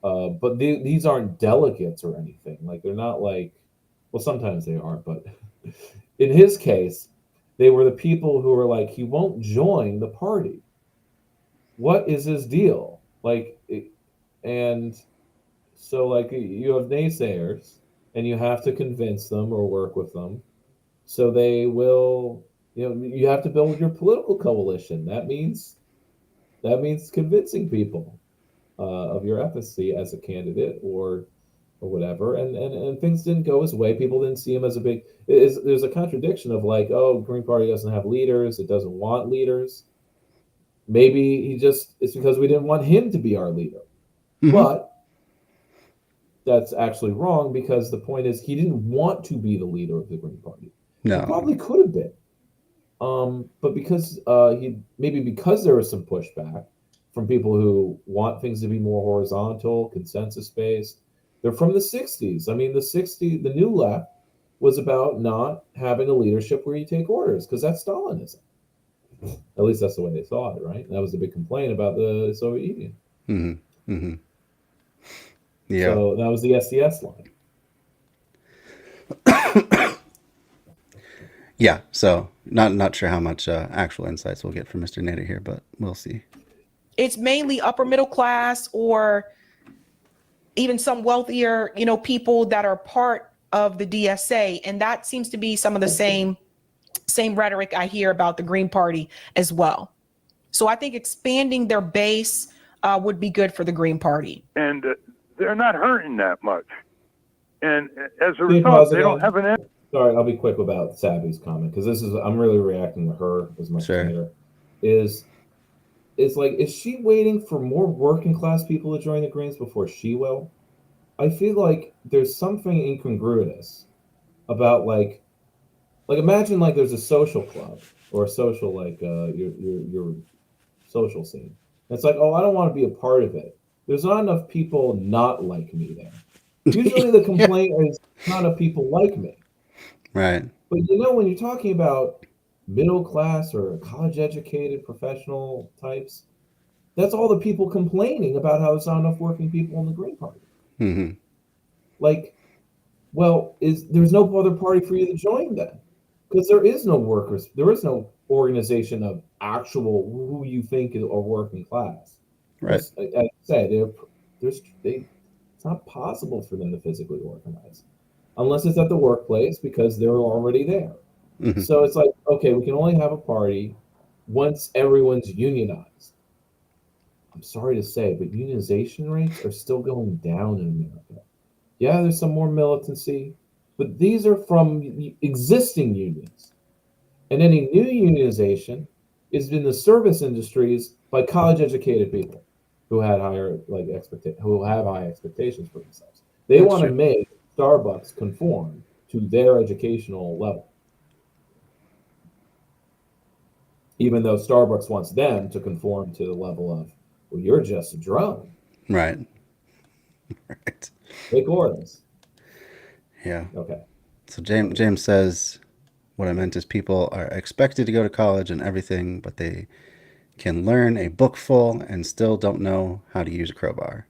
but these aren't delegates or anything. Like they're not like, well, sometimes they are, but in his case, they were the people who were like, he won't join the party. What is his deal? Like, and so like you have naysayers, and you have to convince them or work with them, so they will. You have to build your political coalition. That means convincing people of your efficacy as a candidate or whatever. And things didn't go his way. People didn't see him as a big. There's a contradiction of like, oh, Green Party doesn't have leaders. It doesn't want leaders. Maybe it's because we didn't want him to be our leader. But that's actually wrong, because the point is he didn't want to be the leader of the Green Party. No. He probably could have been. But because because there was some pushback from people who want things to be more horizontal, consensus-based. They're from the 60s. I mean, the new left was about not having a leadership where you take orders, because that's Stalinism. At least that's the way they saw it, right? That was a big complaint about the Soviet Union. Yeah. So that was the SDS line. Yeah, so not sure how much actual insights we'll get from Mr. Nader here, but we'll see. It's mainly upper middle class or even some wealthier, people that are part of the DSA, and that seems to be some of the same rhetoric I hear about the Green Party as well. So I think expanding their base would be good for the Green Party. And they're not hurting that much. And as a result, they don't have an end. Sorry, I'll be quick about Sabby's comment, because I'm really reacting to her as much as later. Is she waiting for more working class people to join the Greens before she will? I feel like there's something incongruous about like imagine like there's a social club or a social your social scene. It's like, oh, I don't want to be a part of it. There's not enough people not like me there. Usually the complaint is not enough people like me. Right. But when you're talking about middle class or college educated professional types, That's all the people complaining about how there's not enough working people in the Green Party. Mm-hmm. Like, well, there's no other party for you to join then? Because there is no workers, there is no organization of actual who you think are working class. Right. As I said, it's not possible for them to physically organize unless it's at the workplace because they're already there. Mm-hmm. So it's like, okay, we can only have a party once everyone's unionized. I'm sorry to say, but unionization rates are still going down in America. Yeah, there's some more militancy, but these are from existing unions. And any new unionization is in the service industries by college educated people who had who have high expectations for themselves. They want to make Starbucks conform to their educational level. Even though Starbucks wants them to conform to the level of, well, you're just a drone. Right. Right. Take orders. Yeah. Okay. So James says, what I meant is people are expected to go to college and everything, but they can learn a book full and still don't know how to use a crowbar.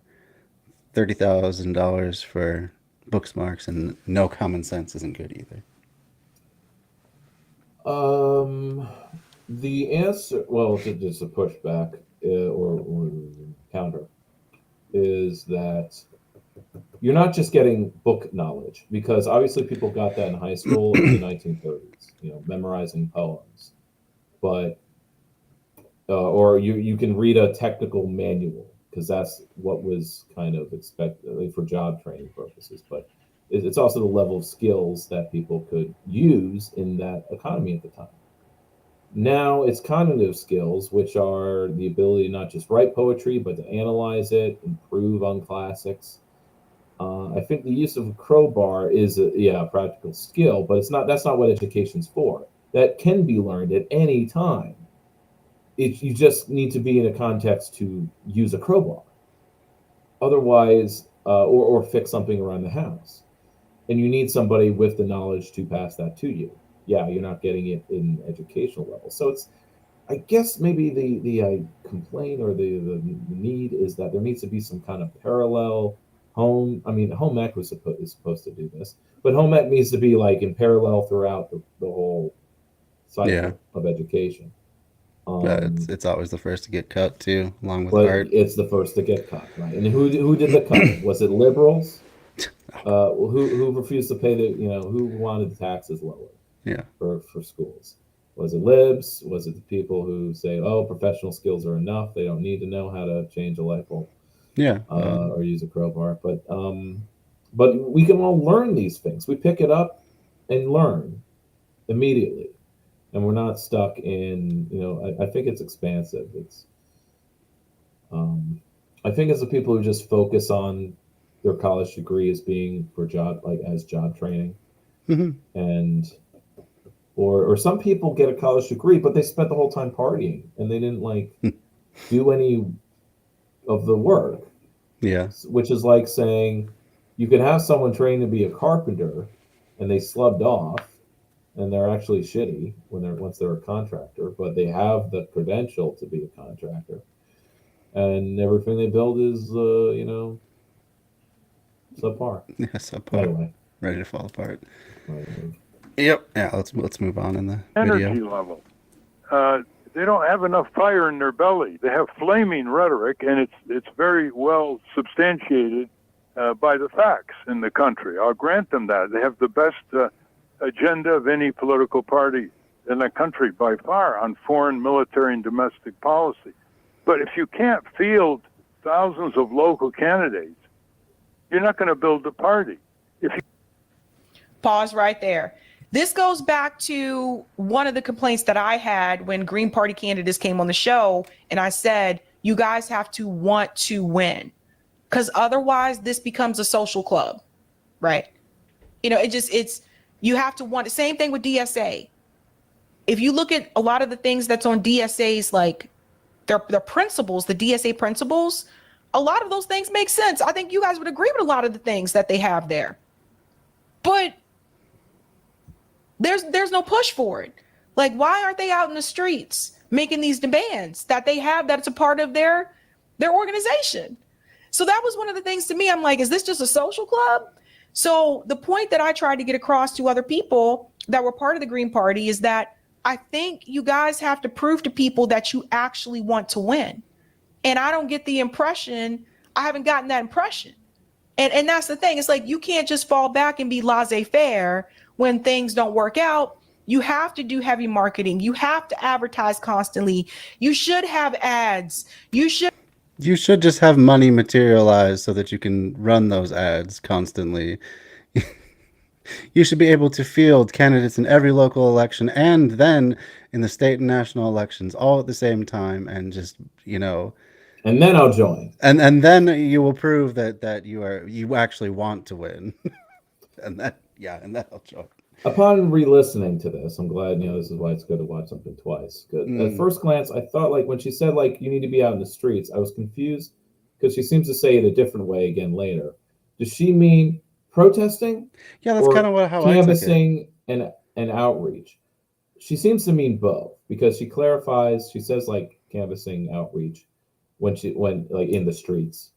$30,000 for books marks and no common sense isn't good either. The answer, well, just a pushback or counter, is that you're not just getting book knowledge, because obviously people got that in high school in the 1930s, memorizing poems, but or you can read a technical manual because that's what was kind of expected for job training purposes, but it's also the level of skills that people could use in that economy at the time. Now it's cognitive skills, which are the ability to not just write poetry, but to analyze it, improve on classics. I think the use of a crowbar is a practical skill, but that's not what education's for. That can be learned at any time. You just need to be in a context to use a crowbar. Otherwise, or fix something around the house. And you need somebody with the knowledge to pass that to you. Yeah, you're not getting it in educational level. So I guess maybe the complaint or the need is that there needs to be some kind of parallel home ec is supposed to do this, but home ec needs to be like in parallel throughout the whole cycle of education. It's always the first to get cut too, along with but art. It's the first to get cut, right? And who did the cutting? Was it liberals? Who refused to pay who wanted the taxes lower? Yeah. For schools. Was it libs? Was it the people who say, oh, professional skills are enough, they don't need to know how to change a light bulb? Yeah. Or use a crowbar. But we can all learn these things. We pick it up and learn immediately. And we're not stuck in, I think it's expansive. I think it's the people who just focus on their college degree as being for job, as job training. Mm-hmm. And or some people get a college degree, but they spent the whole time partying and they didn't do any of the work. Yeah. Which is like saying you can have someone trained to be a carpenter and they slubbed off and they're actually shitty once they're a contractor, but they have the credential to be a contractor. And everything they build is subpar. Yeah, subpar. Anyway. Ready to fall apart. Right. Yep. Yeah, let's move on in the Energy video. level. They don't have enough fire in their belly. They have flaming rhetoric, and it's very well substantiated by the facts in the country. I'll grant them that. They have the best agenda of any political party in the country by far on foreign, military, and domestic policy. But if you can't field thousands of local candidates, you're not going to build a party. Pause right there. This goes back to one of the complaints that I had when Green Party candidates came on the show. And I said, you guys have to want to win, because otherwise this becomes a social club, right? You have to want it. Same thing with DSA. If you look at a lot of the things that's on DSA's, like their principles, the DSA principles, a lot of those things make sense. I think you guys would agree with a lot of the things that they have there. But there's no push for it. Like, why aren't they out in the streets making these demands that they have, that's a part of their their organization. So that was one of the things to me. I'm like, is this just a social club? So the point that I tried to get across to other people that were part of the Green Party is that I think you guys have to prove to people that you actually want to win. And I don't get the impression, I haven't gotten that impression. And that's the thing. It's like, you can't just fall back and be laissez-faire when things don't work out. You have to do heavy marketing. You have to advertise constantly. You should have ads. You should just have money materialize so that you can run those ads constantly. You should be able to field candidates in every local election and then in the state and national elections all at the same time, and just, and then I'll join. And then you will prove that you actually want to win. and then I'll join. Upon re-listening to this, I'm glad, this is why it's good to watch something twice. Good. At first glance, I thought, like, when she said, like, you need to be out in the streets, I was confused because she seems to say it a different way again later. Does she mean protesting? Yeah, that's kind of how canvassing and outreach. She seems to mean both, because she clarifies. She says, like, canvassing, outreach when like in the streets,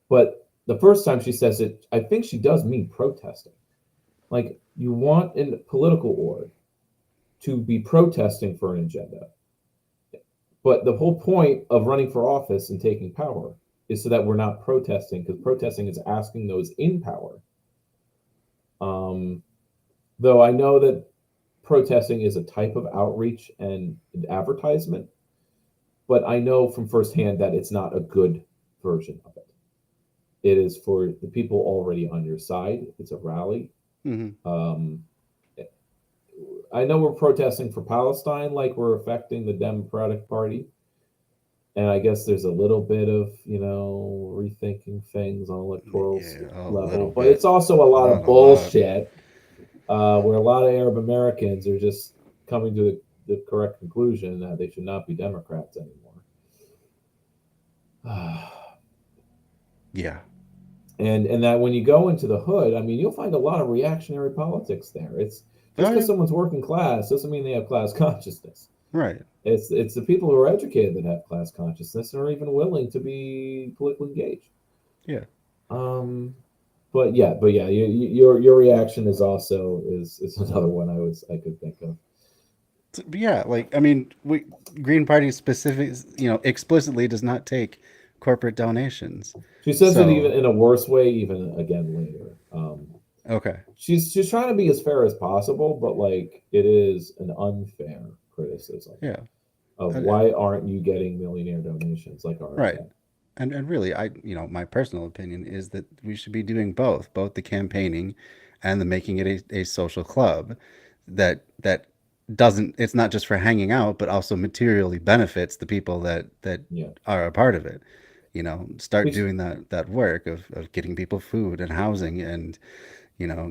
but the first time she says it, I think she does mean protesting. Like, you want in political org to be protesting for an agenda, but the whole point of running for office and taking power is so that we're not protesting, because protesting is asking those in power. Though I know that protesting is a type of outreach and advertisement, but I know from firsthand that it's not a good version of it. It is for the people already on your side. It's a rally. Mm-hmm. I know we're protesting for Palestine, like we're affecting the Democratic Party. And I guess there's a little bit of, rethinking things on electoral level. But it's also a lot of bullshit where a lot of Arab Americans are just coming to the correct conclusion that they should not be Democrats anymore. Yeah. And that when you go into the hood, I mean, you'll find a lot of reactionary politics there. It's just because someone's working class doesn't mean they have class consciousness. Right. It's the people who are educated that have class consciousness and are even willing to be politically engaged. Yeah. But yeah, your reaction is also is another one I could think of. Yeah, like, I mean, Green Party explicitly does not take corporate donations. She says it even in a worse way, even again later. Okay. She's trying to be as fair as possible, but like, it is an unfair criticism. Yeah. Of why aren't you getting millionaire donations like ours? Right. And really, my personal opinion is that we should be doing both the campaigning and the making it a social club that doesn't, it's not just for hanging out, but also materially benefits the people that are a part of it. Start doing that work of getting people food and housing and,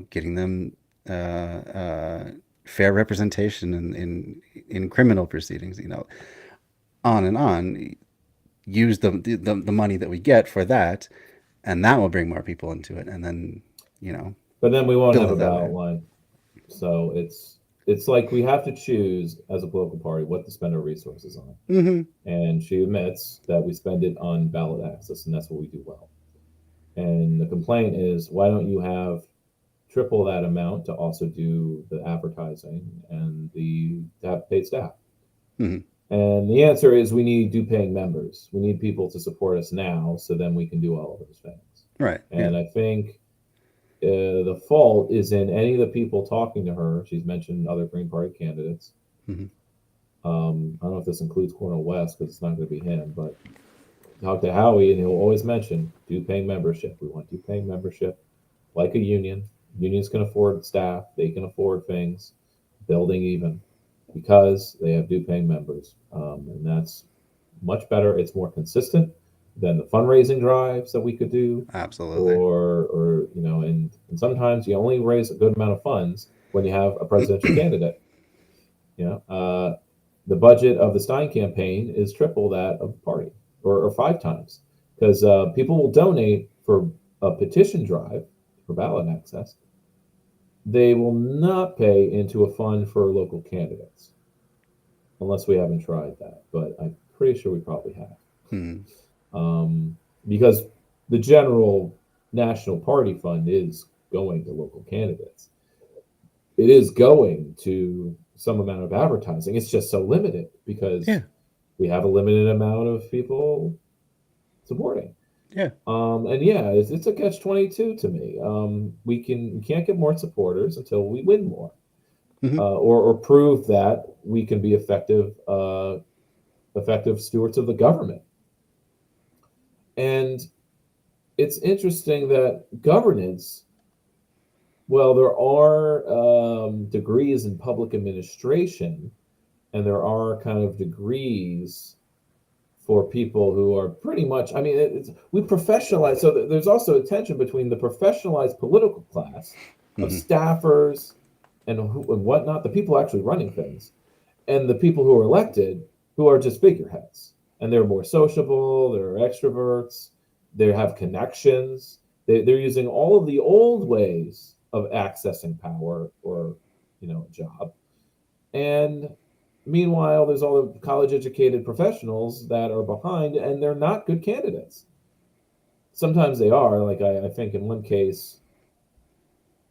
getting them fair representation in criminal proceedings, on and on. Use the money that we get for that, and that will bring more people into it, and then But then we won't have a ballot line, so it's like we have to choose as a political party what to spend our resources on. Mm-hmm. And she admits that we spend it on ballot access, and that's what we do well. And the complaint is, why don't you have triple that amount to also do the advertising and to have paid staff? Mm-hmm. And the answer is, we need due-paying members. We need people to support us now, so then we can do all of those things. Right. And I think the fault is in any of the people talking to her. She's mentioned other Green Party candidates. Mm-hmm. I don't know if this includes Cornel West, because it's not going to be him, but talk to Howie, and he'll always mention due-paying membership. We want due-paying membership, like a union. Unions can afford staff. They can afford things, building even, because they have due-paying members. And that's much better. It's more consistent than the fundraising drives that we could do. Absolutely. Or and sometimes you only raise a good amount of funds when you have a presidential candidate. The budget of the Stein campaign is triple that of the party, or 5 times, because people will donate for a petition drive for ballot access. They will not pay into a fund for local candidates, unless we haven't tried that. But I'm pretty sure we probably have. because the general national party fund is going to local candidates. It is going to some amount of advertising. It's just so limited because we have a limited amount of people supporting. And it's a catch-22 to me. We can't get more supporters until we win more, or prove that we can be effective stewards of the government. And it's interesting that governance, well, there are degrees in public administration, and there are kind of degrees for people who are pretty much, I mean, we professionalize. So there's also a tension between the professionalized political class of staffers and whatnot, the people actually running things, and the people who are elected who are just figureheads. And they're more sociable, they're extroverts, they have connections. They're using all of the old ways of accessing power or, a job. And meanwhile, there's all the college-educated professionals that are behind, and they're not good candidates. Sometimes they are. Like I think in one case,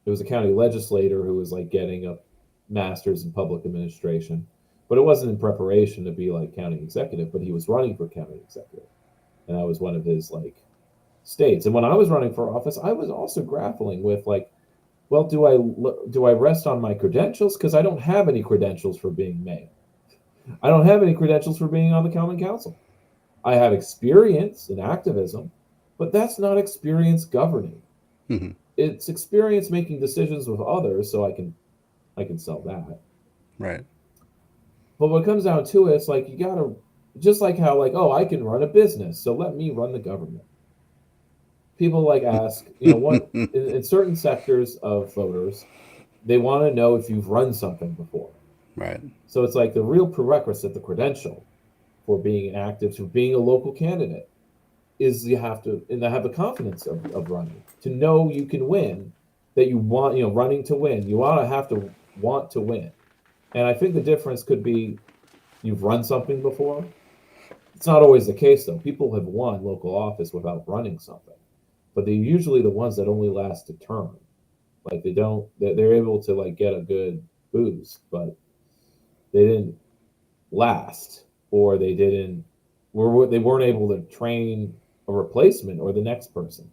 it was a county legislator who was like getting a master's in public administration, but it wasn't in preparation to be like county executive. But he was running for county executive, and that was one of his like states. And when I was running for office, I was also grappling with like, well, do I rest on my credentials? Because I don't have any credentials for being mayor. I don't have any credentials for being on the common council. I have experience in activism, but that's not experience governing. It's experience making decisions with others, so I can sell that. Right. But what comes down to it, it's like you gotta, just like how like, oh, I can run a business, so let me run the government. People like ask, what in certain sectors of voters, they want to know if you've run something before. Right. So it's like the real prerequisite, the credential for being active, for being a local candidate, is you have to have the confidence of running, to know you can win, that you want, running to win. You ought to have to want to win. And I think the difference could be you've run something before. It's not always the case, though. People have won local office without running something, but they're usually the ones that only last a term. Like they're able to like get a good boost, but they didn't last, or they weren't able to train a replacement or the next person.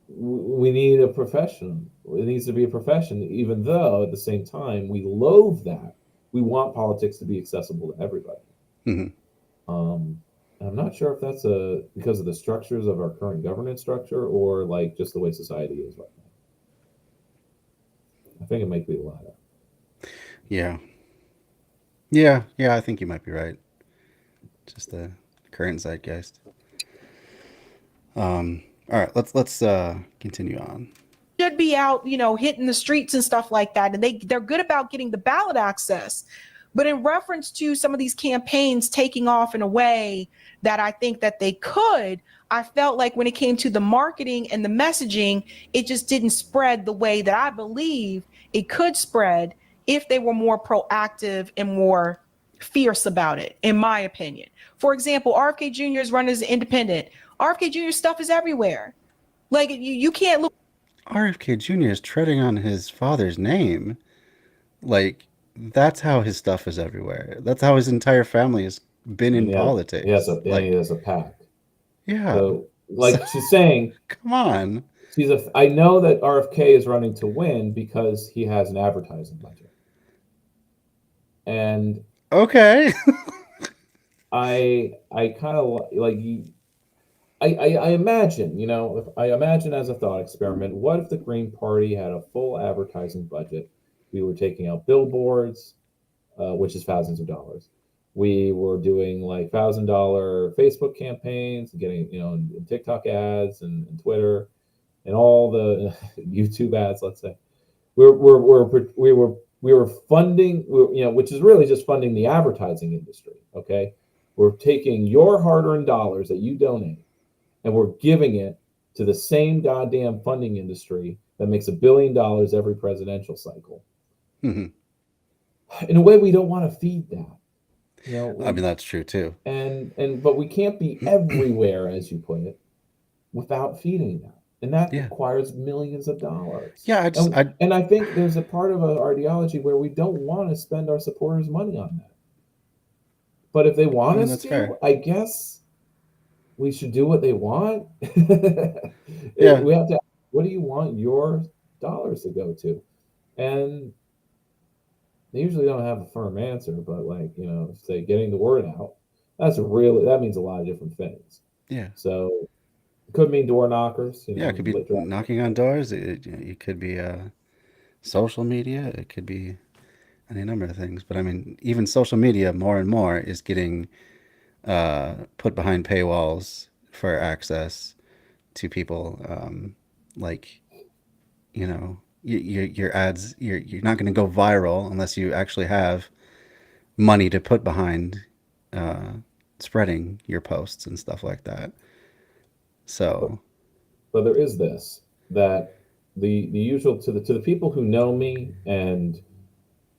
We need a profession. It needs to be a profession, even though at the same time we loathe that. We want politics to be accessible to everybody. I'm not sure if that's because of the structures of our current governance structure, or like just the way society is right now. I think it might be the latter. Yeah, I think you might be right. Just the current zeitgeist. All right, let's continue on. Should be out, hitting the streets and stuff like that. And they're good about getting the ballot access. But in reference to some of these campaigns taking off in a way that I think that they could, I felt like when it came to the marketing and the messaging, it just didn't spread the way that I believe it could spread if they were more proactive and more fierce about it, in my opinion. For example, RFK Jr. is running as an independent. RFK Jr. stuff is everywhere. Like you can't look. RFK Jr. is treading on his father's name. Like, that's how his stuff is everywhere. That's how his entire family has been in politics. He has a pack. Yeah. So, like she's saying, come on. I know that RFK is running to win because he has an advertising budget. And okay. I kind of like I imagine, I imagine as a thought experiment, what if the Green Party had a full advertising budget? We were taking out billboards, which is thousands of dollars. We were doing like $1,000 Facebook campaigns, getting, and TikTok ads and Twitter and all the YouTube ads, let's say. We were funding, which is really just funding the advertising industry. Okay. We're taking your hard-earned dollars that you donate, and we're giving it to the same goddamn funding industry that makes $1 billion every presidential cycle. In a way, we don't want to feed that. You know, I mean, that's true too. but we can't be everywhere, as you put it, without feeding them, and that Yeah. requires millions of dollars. Yeah, And I think there's a part of our ideology where we don't want to spend our supporters' money on that. But if they want us that's to, fair. I guess we should do what they want. Yeah. We have to. What do you want your dollars to go to? And they usually don't have a firm answer, but like, you know, say getting the word out, that means a lot of different things. Yeah. So it could mean door knockers, you know. Yeah, it could be knocking on doors. It could be social media. It could be any number of things. But I mean, even social media more and more is getting put behind paywalls for access to people. Like, you know, your ads, you're not going to go viral unless you actually have money to put behind spreading your posts and stuff like that. So, but there is this, that the usual, to the people who know me and,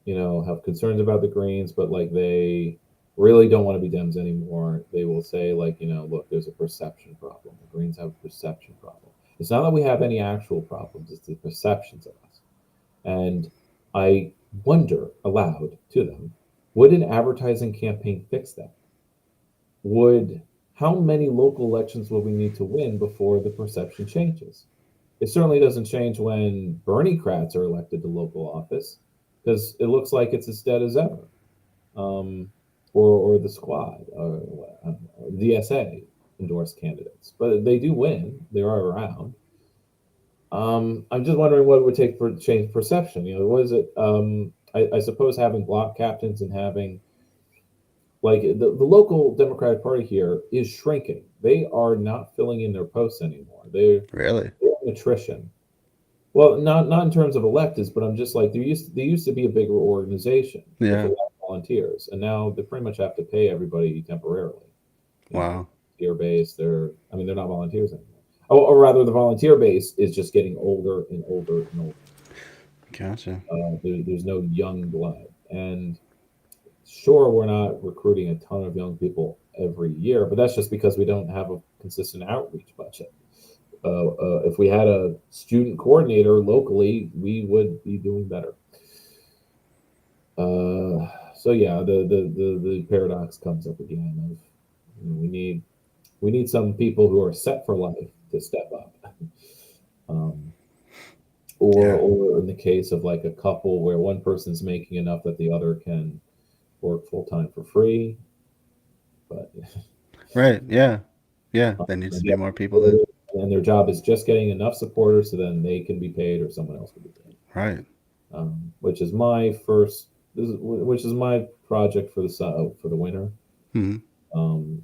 you know, have concerns about the Greens, but like they really don't want to be Dems anymore. They will say, like, you know, look, there's a perception problem. The Greens have a perception problem. It's not that we have any actual problems, it's the perceptions of us. And I wonder aloud to them, would an advertising campaign fix that? How many local elections will we need to win before the perception changes? It certainly doesn't change when Bernie crats are elected to local office, because it looks like it's as dead as ever. Or the squad, or DSA endorsed candidates, but they do win. They are around. I'm just wondering what it would take for change perception. You know, what is it? I suppose having block captains and having, like, the local Democratic Party here is shrinking. They are not filling in their posts anymore. They're in attrition. Well, not in terms of electeds, but I'm just like, they used to be a bigger organization. Yeah. With volunteers, and now they pretty much have to pay everybody temporarily. Wow. Volunteer base, they're not volunteers anymore. Or rather, the volunteer base is just getting older and older and older. Gotcha. There's no young blood, and sure, we're not recruiting a ton of young people every year, but that's just because we don't have a consistent outreach budget. If we had a student coordinator locally, we would be doing better. So yeah, the paradox comes up again of, you know, we need some people who are set for life to step up. Or in the case of like a couple where one person's making enough that the other can work full time for free. But right, yeah. There needs to be more people that, and their job is just getting enough supporters so then they can be paid or someone else can be paid. Right. Which is my project for the winter. Mm-hmm.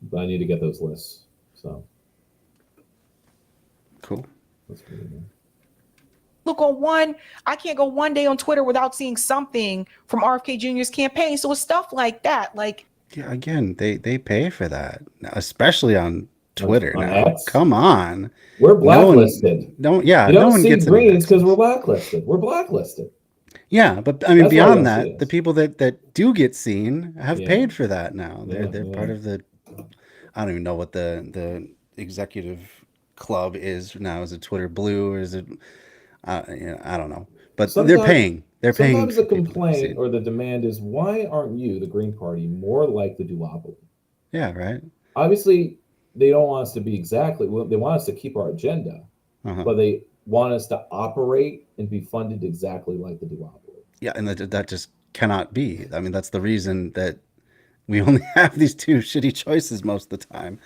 But I need to get those lists. So cool. Look, I can't go one day on Twitter without seeing something from RFK Jr.'s campaign. So it's stuff like that. Like, yeah, again, they pay for that, especially on Twitter on now. X? Come on. We're blacklisted. No one gets Greens because we're blacklisted. We're blacklisted. Yeah, but I mean, That's beyond that, the people that do get seen have paid for that now. They're part of the, I don't even know what the executive club is now. Is it Twitter Blue, or is it, I don't know. But they're paying. They're paying. Sometimes the complaint or the demand is, why aren't you, the Green Party, more like the duopoly? Yeah, right. Obviously, they don't want us to be exactly. They want us to keep our agenda, but they want us to operate and be funded exactly like the duopoly. Yeah, and that just cannot be. I mean, that's the reason that we only have these two shitty choices most of the time,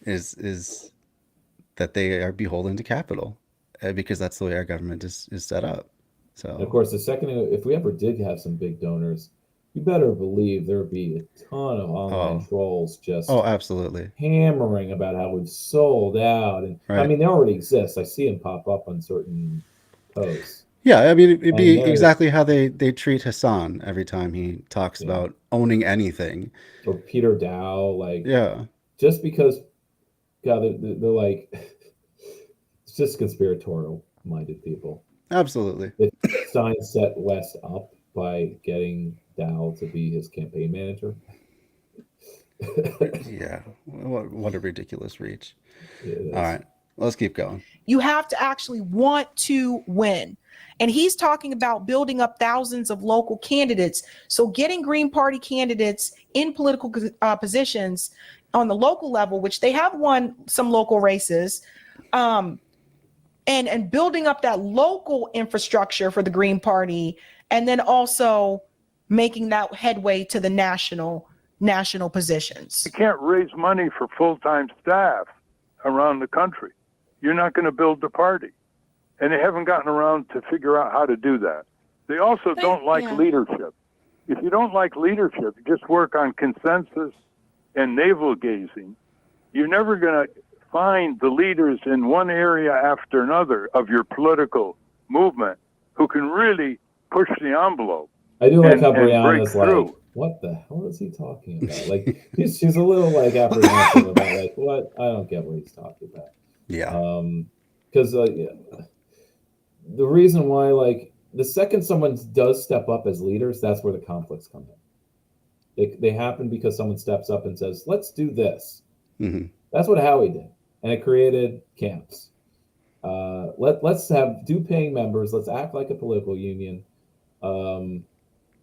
is that they are beholden to capital, because that's the way our government is set up. So, and of course, if we ever did have some big donors, you better believe there would be a ton of online trolls just absolutely hammering about how we've sold out. And I mean, they already exist. I see them pop up on certain posts. Yeah, I mean, it'd be exactly how they treat Hassan every time he talks about owning anything. Or Peter Dow, like, just because, God, they're like, it's just conspiratorial minded people. Absolutely. The sign set West up by getting Dow to be his campaign manager. Yeah. What a ridiculous reach. It All is. right. Let's keep going. You have to actually want to win. And he's talking about building up thousands of local candidates. So getting Green Party candidates in political positions on the local level, which they have won some local races, and building up that local infrastructure for the Green Party, and then also making that headway to the national positions. You can't raise money for full-time staff around the country. You're not going to build the party. And they haven't gotten around to figure out how to do that. They also don't like leadership. If you don't like leadership, just work on consensus and navel gazing. You're never going to find the leaders in one area after another of your political movement who can really push the envelope. I do like how and Brianna's break through. like, what the hell is he talking about? Like, she's a little like apprehensive about like, what? I don't get what he's talking about. Yeah. Because the reason why, like, the second someone does step up as leaders, that's where the conflicts come in. They happen because someone steps up and says, let's do this. Mm-hmm. That's what Howie did. And it created camps. Let's do paying members. Let's act like a political union.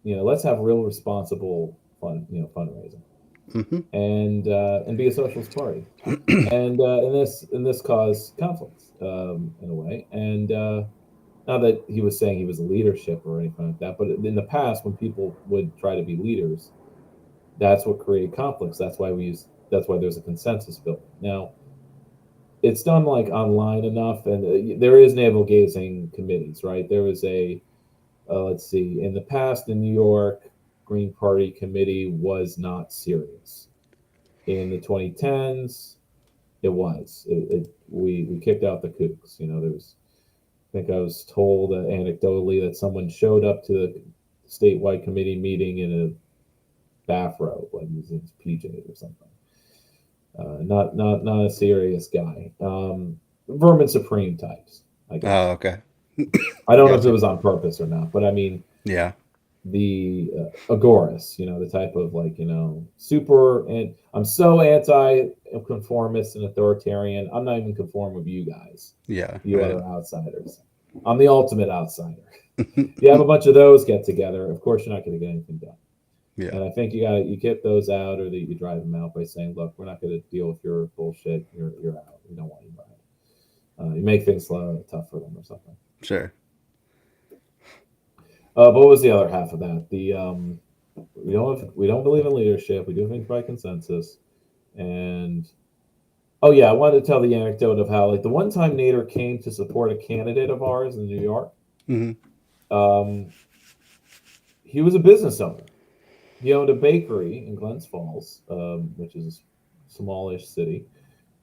Let's have real responsible fundraising. Mm-hmm. And be a socialist party. And in this caused conflicts in a way. And not that he was saying he was a leadership or anything like that, but in the past, when people would try to be leaders, that's what created conflicts. That's why there's a consensus built. Now, it's done like online enough, and there is navel gazing committees, right? There was let's see, in the past in New York, Green Party committee was not serious. In the 2010s, it was. We kicked out the kooks. I think I was told anecdotally that someone showed up to the statewide committee meeting in a bathrobe, like he was in his PJs or something. Not a serious guy. Vermin Supreme types, I guess. Oh, okay. I don't know if it was on purpose or not, but I mean, Yeah. the agorist, the type of like, super, and I'm so anti-conformist and authoritarian. I'm not even conform with you guys. Yeah. You right. other outsiders. I'm the ultimate outsider. You have a bunch of those get together, of course you're not going to get anything done. Yeah. And I think you get those out, or that you drive them out by saying, look, we're not going to deal with your bullshit. You're out. We don't want you around. You make things tough for them or something. Sure. But what was the other half of that? We don't believe in leadership. We do things by consensus. And I wanted to tell the anecdote of how, like, the one time Nader came to support a candidate of ours in New York, Mm-hmm. He was a business owner. He owned a bakery in Glens Falls, which is a smallish city.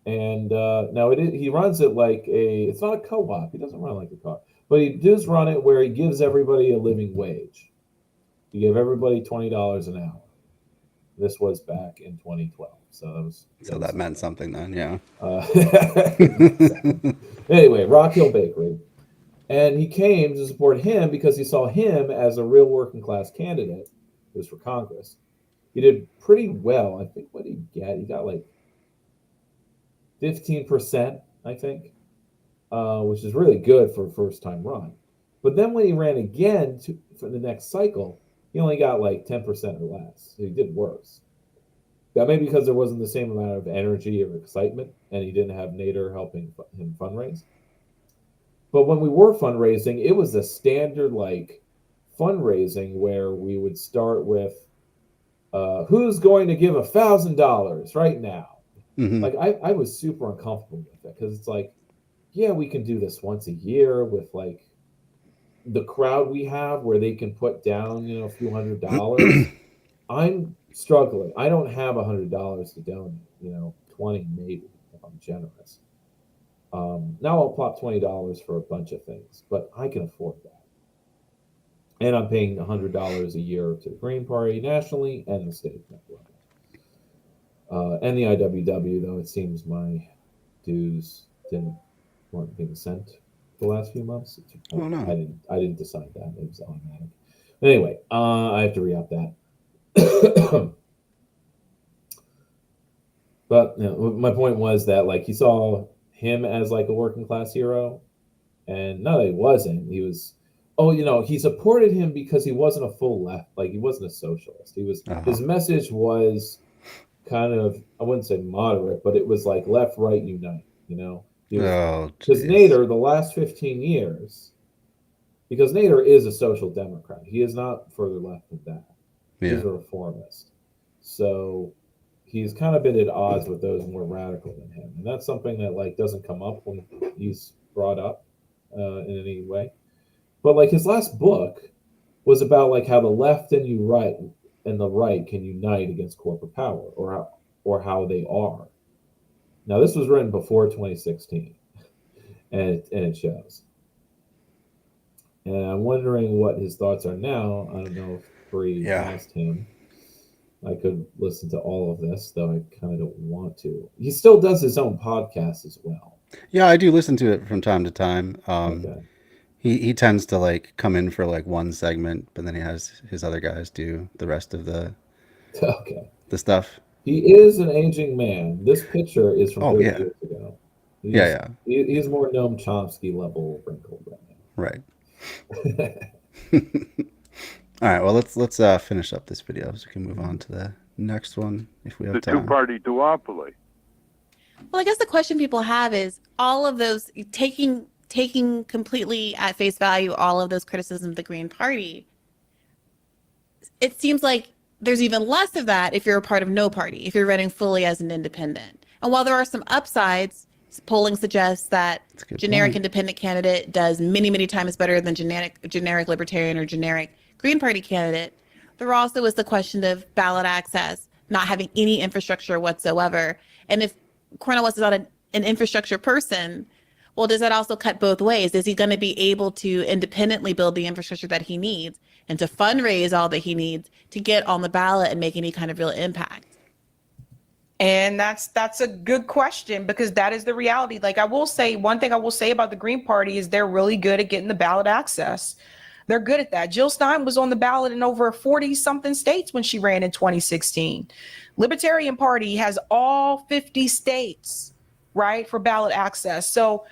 And now he runs it like it's not a co-op. He doesn't run it like a co-op. But he does run it where he gives everybody a living wage. He gave everybody $20 an hour. This was back in 2012. So that meant something then, yeah. Anyway, Rock Hill Bakery. And he came to support him because he saw him as a real working class candidate. It was for Congress. He did pretty well. I think what did he get? He got like 15%, I think. Which is really good for a first-time run. But then when he ran again for the next cycle, he only got like 10% or less. So he did worse. That may be because there wasn't the same amount of energy or excitement, and he didn't have Nader helping him fundraise. But when we were fundraising, it was a standard like fundraising where we would start with, who's going to give $1,000 right now? Mm-hmm. Like I was super uncomfortable with it because it's like, yeah, we can do this once a year with like the crowd we have where they can put down, a few $100s. I'm struggling. I don't have $100 to donate, 20 maybe if I'm generous. Now I'll plop $20 for a bunch of things, but I can afford that. And I'm paying $100 a year to the Green Party nationally and the state level. And the IWW, though it seems my dues weren't being sent the last few months. Oh, no. I didn't decide that. It was automatic. Anyway, I have to re-up that. But my point was that like he saw him as like a working class hero, and no, he wasn't. He was, he supported him because he wasn't a full left, like he wasn't a socialist. He was his message was kind of, I wouldn't say moderate, but it was like left, right, unite. Because Nader, the last 15 years, because Nader is a social democrat, he is not further left than that. Yeah. He's a reformist, so he's kind of been at odds with those more radical than him, and that's something that like doesn't come up when he's brought up in any way. But like his last book was about like how the left and the right can unite against corporate power, or how they are. Now this was written before 2016, and it shows. And I'm wondering what his thoughts are now. I don't know if Bree asked him. I could listen to all of this, though I kind of don't want to. He still does his own podcast as well. Yeah, I do listen to it from time to time. He tends to like come in for like one segment, but then he has his other guys do the rest of the stuff. He is an aging man. This picture is from 30 years ago. He's more Noam Chomsky level wrinkled right now. Right. All right. Well, let's finish up this video so we can move on to the next one if we have time. The two-party duopoly. Well, I guess the question people have is all of those taking completely at face value all of those criticisms of the Green Party. It seems like there's even less of that if you're a part of no party, if you're running fully as an independent. And while there are some upsides, polling suggests that generic independent candidate does many, many times better than generic libertarian or generic Green Party candidate. There also is the question of ballot access, not having any infrastructure whatsoever. And if Cornel West is not an infrastructure person, well, does that also cut both ways? Is he going to be able to independently build the infrastructure that he needs and to fundraise all that he needs to get on the ballot and make any kind of real impact? And that's a good question, because that is the reality. Like I will say, one thing I will say about the Green Party is they're really good at getting the ballot access. They're good at that. Jill Stein was on the ballot in over 40 something states when she ran in 2016. Libertarian Party has all 50 states, right, for ballot access. So,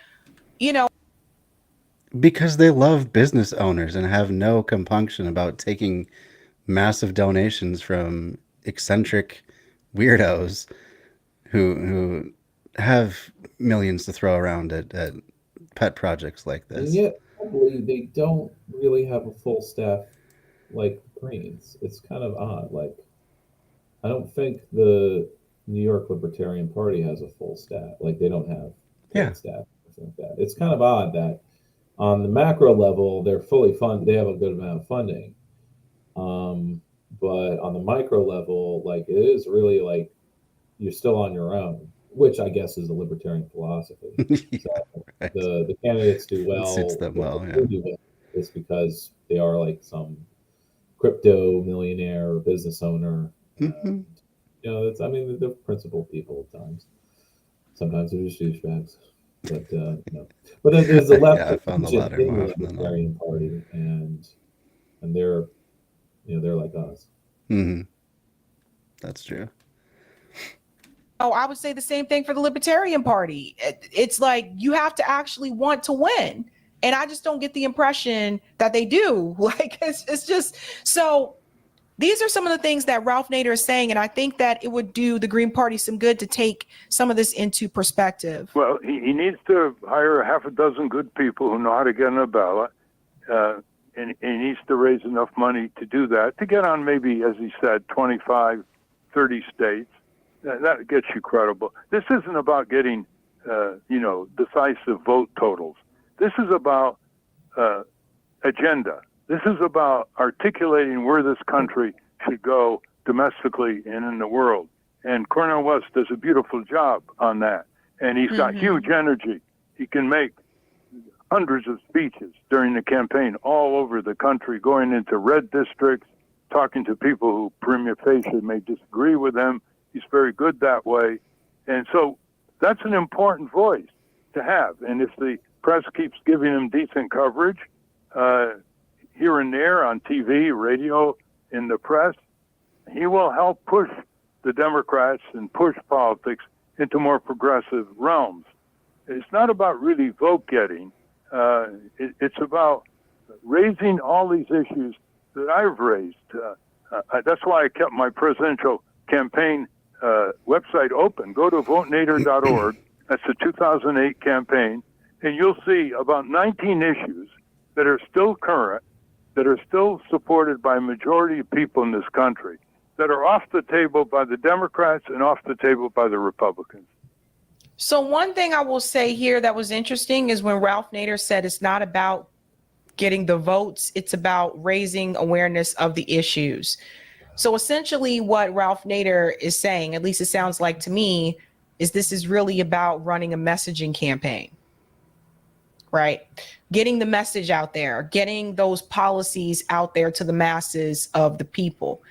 because they love business owners and have no compunction about taking massive donations from eccentric weirdos who have millions to throw around at pet projects like this. And yet, probably they don't really have a full staff like Greens. It's kind of odd. Like, I don't think the New York Libertarian Party has a full staff. Like, they don't have full staff. Like that. It's kind of odd that on the macro level, they're fully funded. They have a good amount of funding. But on the micro level, like it is really like you're still on your own, which I guess is a libertarian philosophy. Right. The candidates do well. It suits them well. It's because they are like some crypto millionaire or business owner. Mm-hmm. They're principled people at times. Sometimes they're just douchebags. But but there's a left I found the latter in more the often than not. Libertarian Party, and they're they're like us. Mm-hmm. That's true. Oh, I would say the same thing for the Libertarian Party. It's like you have to actually want to win. And I just don't get the impression that they do. Like, it's just, so these are some of the things that Ralph Nader is saying. And I think that it would do the Green Party some good to take some of this into perspective. Well, he needs to hire half a dozen good people who know how to get on a ballot. And he needs to raise enough money to do that, to get on maybe, as he said, 25, 30 states. That gets you credible. This isn't about getting, decisive vote totals. This is about agenda. This is about articulating where this country should go domestically and in the world. And Cornel West does a beautiful job on that. And he's got huge energy. He can make hundreds of speeches during the campaign all over the country, going into red districts, talking to people who prima facie may disagree with him. He's very good that way. And so that's an important voice to have. And if the press keeps giving him decent coverage, here and there on TV, radio, in the press. He will help push the Democrats and push politics into more progressive realms. It's not about really vote getting. It's about raising all these issues that I've raised. That's why I kept my presidential campaign website open. Go to votenator.org. That's the 2008 campaign. And you'll see about 19 issues that are still current, that are still supported by a majority of people in this country, that are off the table by the Democrats and off the table by the Republicans. So one thing I will say here that was interesting is when Ralph Nader said it's not about getting the votes, it's about raising awareness of the issues. So essentially what Ralph Nader is saying, at least it sounds like to me, is this is really about running a messaging campaign, right? Getting the message out there, getting those policies out there to the masses of the people.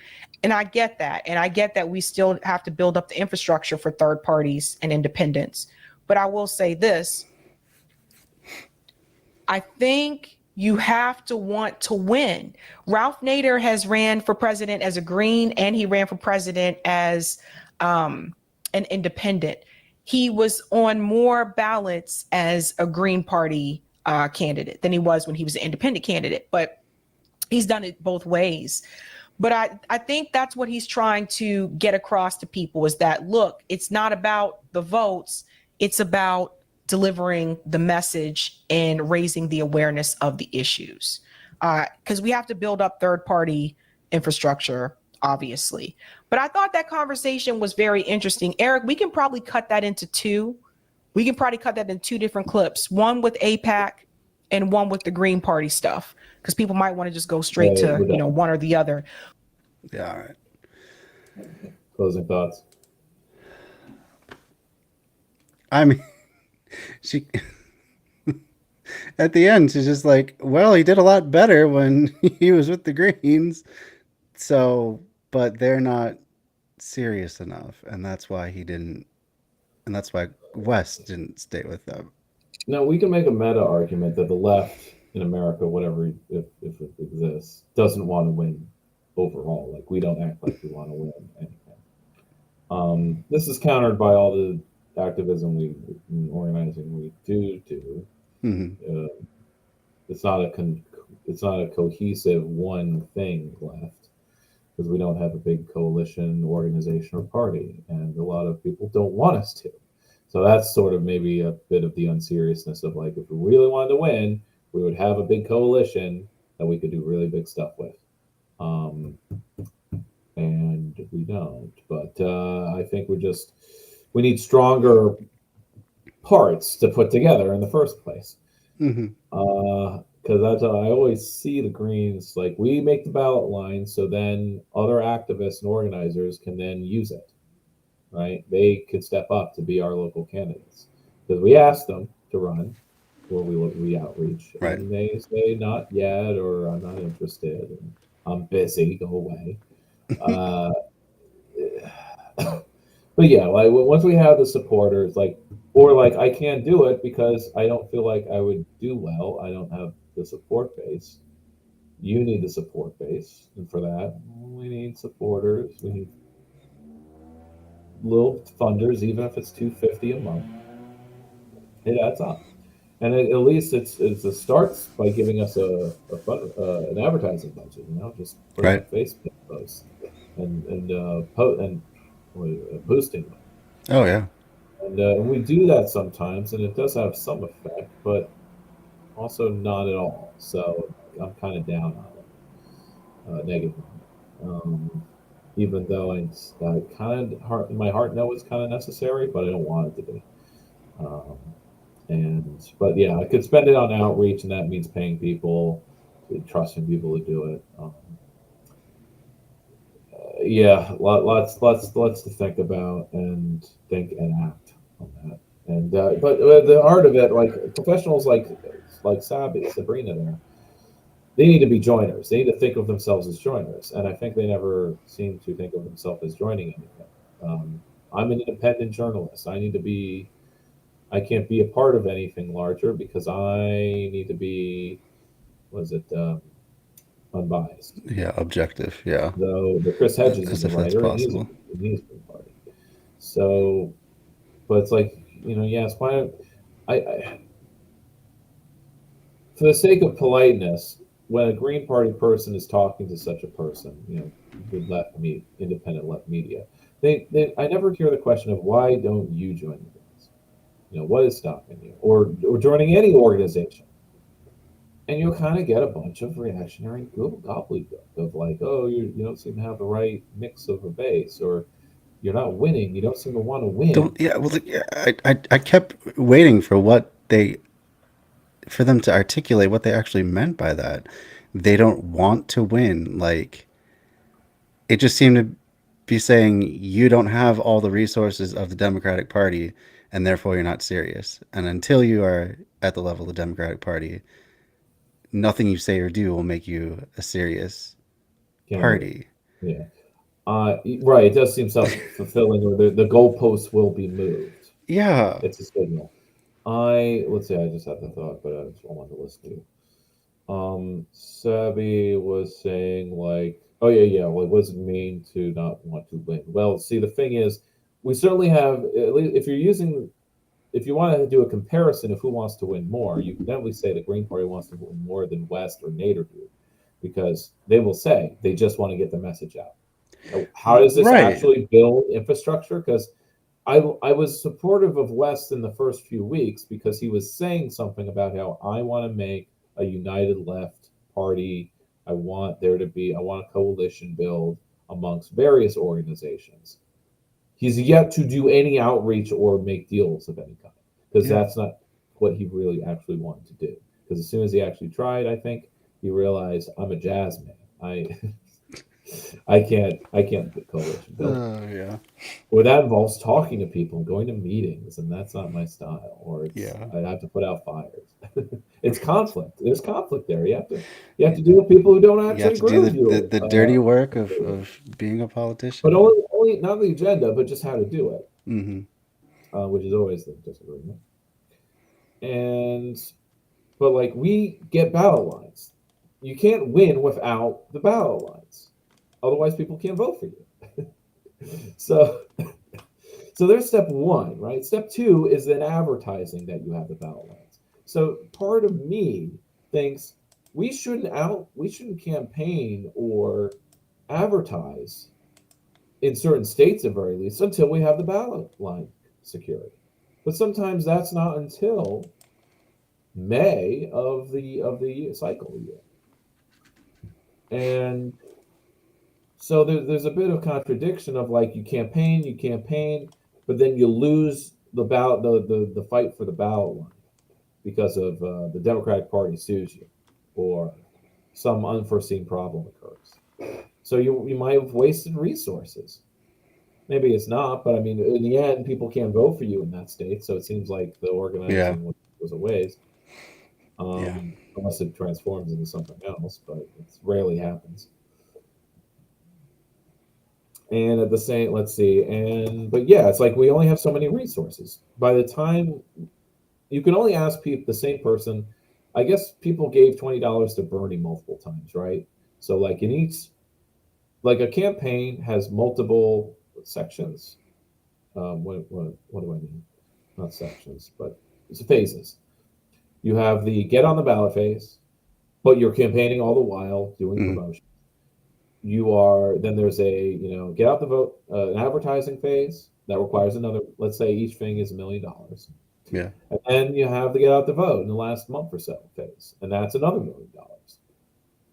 And I get that. And I get that we still have to build up the infrastructure for third parties and independents. But I will say this. I think you have to want to win. Ralph Nader has ran for president as a Green, and he ran for president as an independent. He was on more ballots as a Green Party candidate than he was when he was an independent candidate. But he's done it both ways. But I think that's what he's trying to get across to people is that, look, it's not about the votes. It's about delivering the message and raising the awareness of the issues. Because we have to build up third party infrastructure, obviously. But I thought that conversation was very interesting. Eric, we can probably cut that into two. We can probably cut that in two different clips, one with AIPAC and one with the Green Party stuff, because people might want to just go straight to, one or the other. Yeah, all right. Closing thoughts. I mean, she at the end, she's just like, well, he did a lot better when he was with the Greens. So, but they're not serious enough. And that's why he didn't. And that's why West didn't stay with them. Now, we can make a meta argument that the left in America, whatever, if it exists, doesn't want to win overall. Like, we don't act like we want to win anything. This is countered by all the activism and organizing we do. Mm-hmm. It's not a cohesive one thing left because we don't have a big coalition, organization, or party, and a lot of people don't want us to. So that's sort of maybe a bit of the unseriousness of like, if we really wanted to win, we would have a big coalition that we could do really big stuff with. And we don't. But I think we need stronger parts to put together in the first place. Because that's how I always see the Greens, like we make the ballot line so then other activists and organizers can then use it. Right, they could step up to be our local candidates because we asked them to run, or we outreach, right. And they say not yet, or I'm not interested, and I'm busy, go away. But yeah, like once we have the supporters, or I can't do it because I don't feel like I would do well. I don't have the support base. You need the support base, and for that, we need supporters. We need little funders, even if it's $250 a month, it adds up. And at least it's a starts by giving us an advertising budget, just put right. A Facebook post and boosting them. Oh yeah. And we do that sometimes, and it does have some effect, but also not at all. So I'm kind of down on it, negative. Even though I kind of in my heart know it's kind of necessary, but I don't want it to be. But yeah, I could spend it on outreach, and that means paying people, trusting people to do it. Yeah, lots to think about and think and act on that. And but the art of it, like professionals like Sabrina there. They need to be joiners. They need to think of themselves as joiners. And I think they never seem to think of themselves as joining anything. I'm an independent journalist. I can't be a part of anything larger because I need to be, unbiased. Yeah, objective. Yeah, Though the Chris Hedges is as the if that's writer, and he's possible. Green Party. So, but it's like, yes, why? I for the sake of politeness, when a Green Party person is talking to such a person, with independent left media, I never hear the question of why don't you join the Greens? What is stopping you, or joining any organization? And you'll kind of get a bunch of reactionary gobbledygook of like, oh, you don't seem to have the right mix of a base, or you're not winning. You don't seem to want to win. Yeah. Well, yeah, I kept waiting for them to articulate what they actually meant by that. They don't want to win. Like, it just seemed to be saying you don't have all the resources of the Democratic Party, and therefore you're not serious. And until you are at the level of the Democratic Party, nothing you say or do will make you a serious Candidate. party. Yeah. Right. It does seem self-fulfilling, or the goalposts will be moved. Yeah. It's a signal. Let's see. I just had the thought, but I just wanted to listen to you. Savvy was saying like, oh yeah. Well, what does it mean to not want to win? Well, see, the thing is, we certainly have, at least if you want to do a comparison of who wants to win more, you can definitely say the Green Party wants to win more than West or Nader do, because they will say they just want to get the message out. How does this actually build infrastructure? Because I was supportive of West in the first few weeks because he was saying something about how I want to make a united left party. I want a coalition build amongst various organizations. He's yet to do any outreach or make deals of any kind, because that's not what he really actually wanted to do. Because as soon as he actually tried, I think he realized, I'm a jazz man. I can't coalition building. Yeah. Or that involves talking to people and going to meetings, and that's not my style. Or I have to put out fires. It's conflict. There's conflict there. You have to deal with people who don't actually agree with you. The dirty work of being a politician. But only not the agenda, but just how to do it. Mm-hmm. Which is always the disagreement. But like, we get battle lines. You can't win without the battle lines. Otherwise, people can't vote for you. So there's step one, right? Step two is then advertising that you have the battle lines. So part of me thinks we shouldn't campaign or advertise in certain states at very least until we have the ballot line security. But sometimes that's not until May of the cycle year. And so there's a bit of contradiction of like, you campaign, but then you lose the ballot, the fight for the ballot line, because of the Democratic Party sues you, or some unforeseen problem occurs. So you might have wasted resources. Maybe it's not, but I mean, in the end, people can't vote for you in that state. So it seems like the organizing was a waste, unless it transforms into something else, but it rarely happens. And at the same, it's like we only have so many resources. By the time you can only ask the same person, I guess people gave $20 to Bernie multiple times, right? So like a campaign has multiple sections. What do I mean? Not sections, but it's phases. You have the get on the ballot phase, but you're campaigning all the while doing promotion. Then there's a get out the vote, an advertising phase that requires another, let's say each thing is $1 million. Yeah. And then you have the get out the vote in the last month or so phase, and that's another $1 million.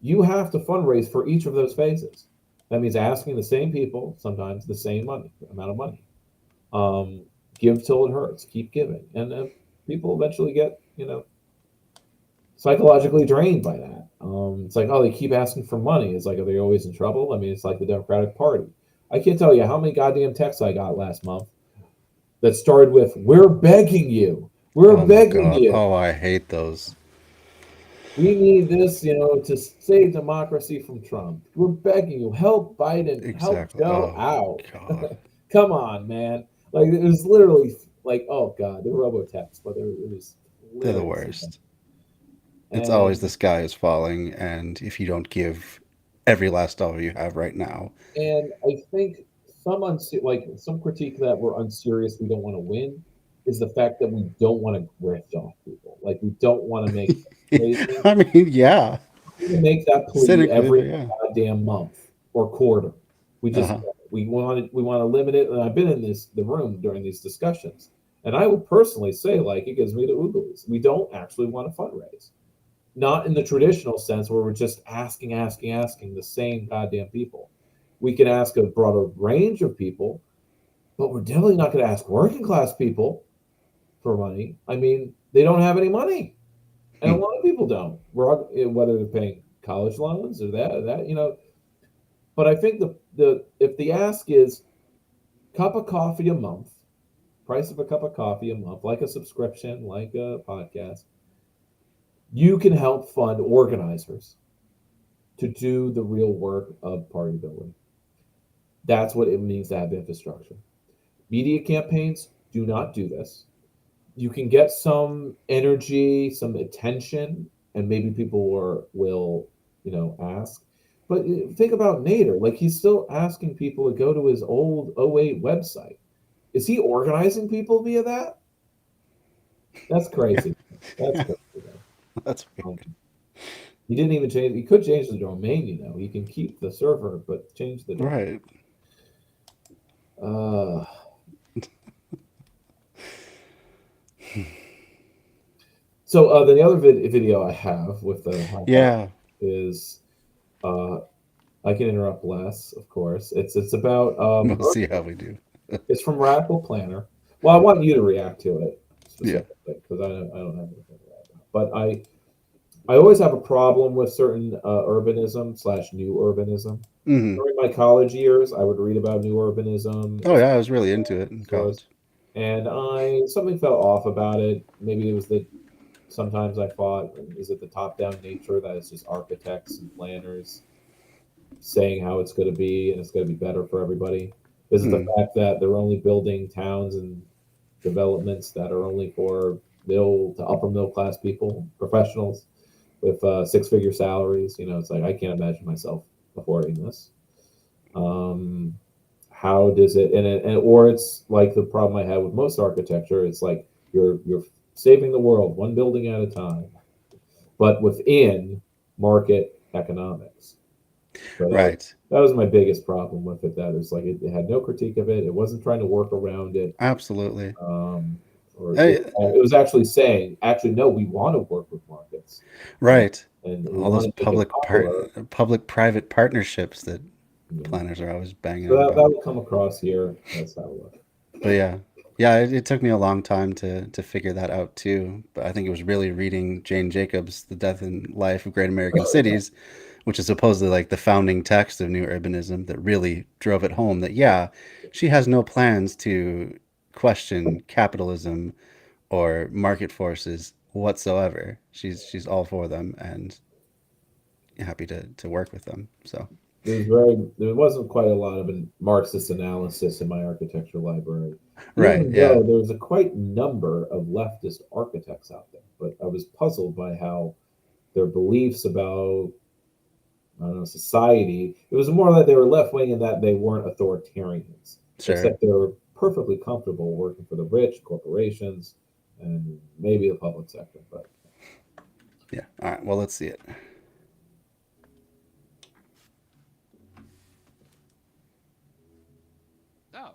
You have to fundraise for each of those phases. That means asking the same people, sometimes the same amount of money. Give till it hurts, keep giving. And people eventually get, psychologically drained by that. It's like, oh, they keep asking for money. It's like, are they always in trouble? I mean, it's like the Democratic Party. I can't tell you how many goddamn texts I got last month that started with, we're begging you. We're begging you. Oh, I hate those. We need this, to save democracy from Trump. We're begging you. Help Biden. Help Joe out. Come on, man. Like, it was literally like, oh, God, they're robo-texts, but it was they're the worst. It's always the sky is falling, and if you don't give every last dollar you have right now. And I think some critique that we're unserious, we don't want to win, is the fact that we don't want to grift off people. Like we don't want to make I mean, yeah. that plea every Yeah. goddamn month or quarter. We just we want to limit it. And I've been in the room during these discussions, and I will personally say, like, it gives me the ooglies. We don't actually want to fundraise, not in the traditional sense where we're just asking the same goddamn people. We can ask a broader range of people, but we're definitely not going to ask working class people for money. I mean, they don't have any money, and a lot of people don't. Whether they're paying college loans or that. But I think if the ask is cup of coffee a month, price of a cup of coffee a month, like a subscription, like a podcast, you can help fund organizers to do the real work of party building. That's what it means to have infrastructure. Media campaigns do not do this. You can get some energy, some attention, and maybe people will ask. But think about Nader. Like, he's still asking people to go to his old '08 website. Is he organizing people via that? That's crazy. That's crazy. That's weird. He didn't even change. He could change the domain. He can keep the server, but change the domain. Right. So the other video I have with the is I can interrupt less, of course. It's about we'll see how we do. It's from Radical Planner. Well, I want you to react to it specifically because I don't have anything to react about. But I always have a problem with certain urbanism / new urbanism. Mm-hmm. During my college years, I would read about new urbanism. Oh yeah, I was really into it in college. And something fell off about it. Maybe it was sometimes I thought, is it the top-down nature that it's just architects and planners saying how it's going to be and it's going to be better for everybody? Is it the fact that they're only building towns and developments that are only for middle to upper middle class people, professionals with six-figure salaries? It's like I can't imagine myself affording this. How does it or it's like the problem I had with most architecture. It's like you're saving the world one building at a time, but within market economics. But right. That was my biggest problem with it. That is like it had no critique of it. It wasn't trying to work around it. Absolutely. It was actually saying, no, we want to work with markets. Right. And all those public-private partnerships that planners are always banging so about. That will come across here. That's how it looks. But yeah, it took me a long time to figure that out too. But I think it was really reading Jane Jacobs' The Death and Life of Great American Cities, which is supposedly like the founding text of new urbanism, that really drove it home that she has no plans to question capitalism or market forces whatsoever. She's all for them and happy to work with them. So there wasn't quite a lot of Marxist analysis in my architecture library. Right. Though there was a quite number of leftist architects out there, but I was puzzled by how their beliefs about society. It was more that they were left wing and that they weren't authoritarians, except they were perfectly comfortable working for the rich, corporations, and maybe the public sector. But yeah. All right. Well, let's see it. So,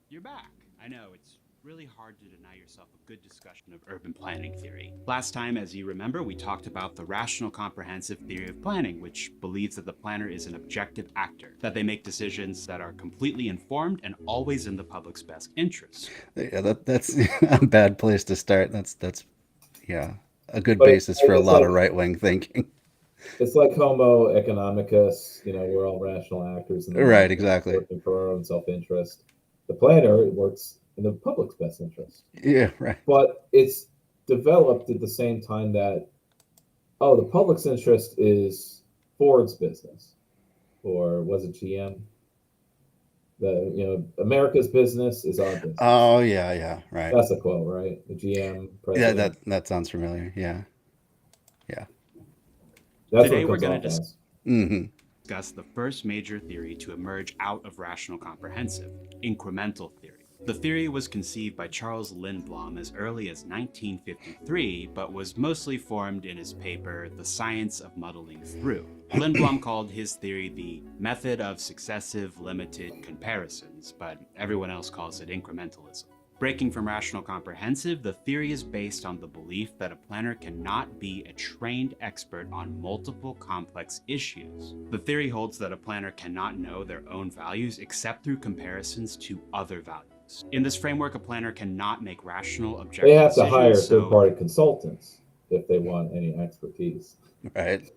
you're back. I know, it's really hard to deny yourself a good discussion of urban planning theory. Last time, as you remember, we talked about the rational comprehensive theory of planning, which believes that the planner is an objective actor, that they make decisions that are completely informed and always in the public's best interest. Yeah, that's a bad place to start. That's a good basis for a lot of right-wing thinking. It's like Homo economicus, we're all rational actors. Right, exactly. Working for our own self-interest. The planner works in the public's best interest. Yeah, right. But it's developed at the same time that, the public's interest is Ford's business. Or was it GM? America's business is our business. Oh, yeah, right. That's a quote, right? The GM president. Yeah, that sounds familiar, yeah. That's Today what we're it going comes to off as. Mm-hmm. discuss the first major theory to emerge out of rational comprehensive, incremental theory. The theory was conceived by Charles Lindblom as early as 1953, but was mostly formed in his paper, The Science of Muddling Through. Lindblom called his theory the method of successive limited comparisons, but everyone else calls it incrementalism. Breaking from rational comprehensive, the theory is based on the belief that a planner cannot be a trained expert on multiple complex issues. The theory holds that a planner cannot know their own values except through comparisons to other values. In this framework, a planner cannot make rational, objective They have to decisions, hire so third-party consultants if they want any expertise. Right.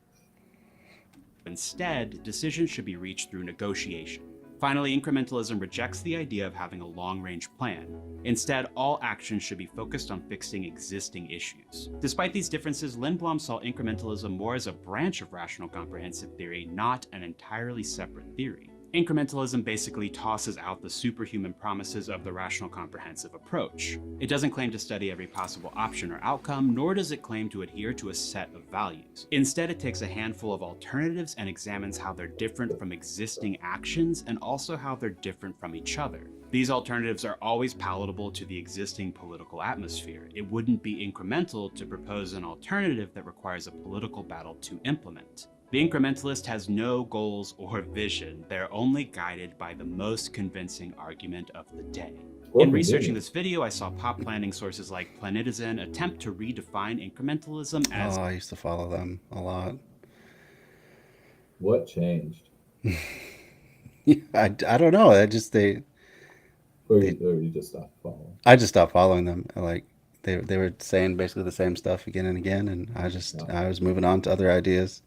instead, decisions should be reached through negotiation. Finally, incrementalism rejects the idea of having a long-range plan. Instead, all actions should be focused on fixing existing issues. Despite these differences, Lindblom saw incrementalism more as a branch of rational comprehensive theory, not an entirely separate theory. Incrementalism basically tosses out the superhuman promises of the rational comprehensive approach. It doesn't claim to study every possible option or outcome, nor does it claim to adhere to a set of values. Instead, it takes a handful of alternatives and examines how they're different from existing actions and also how they're different from each other. These alternatives are always palatable to the existing political atmosphere. It wouldn't be incremental to propose an alternative that requires a political battle to implement. The incrementalist has no goals or vision. They're only guided by the most convincing argument of the day. In researching this video, I saw pop planning sources like Planetizen attempt to redefine incrementalism as I used to follow them a lot. What changed? I don't know. Or you just stopped following? I just stopped following them. Like they were saying basically the same stuff again and again, and I was moving on to other ideas.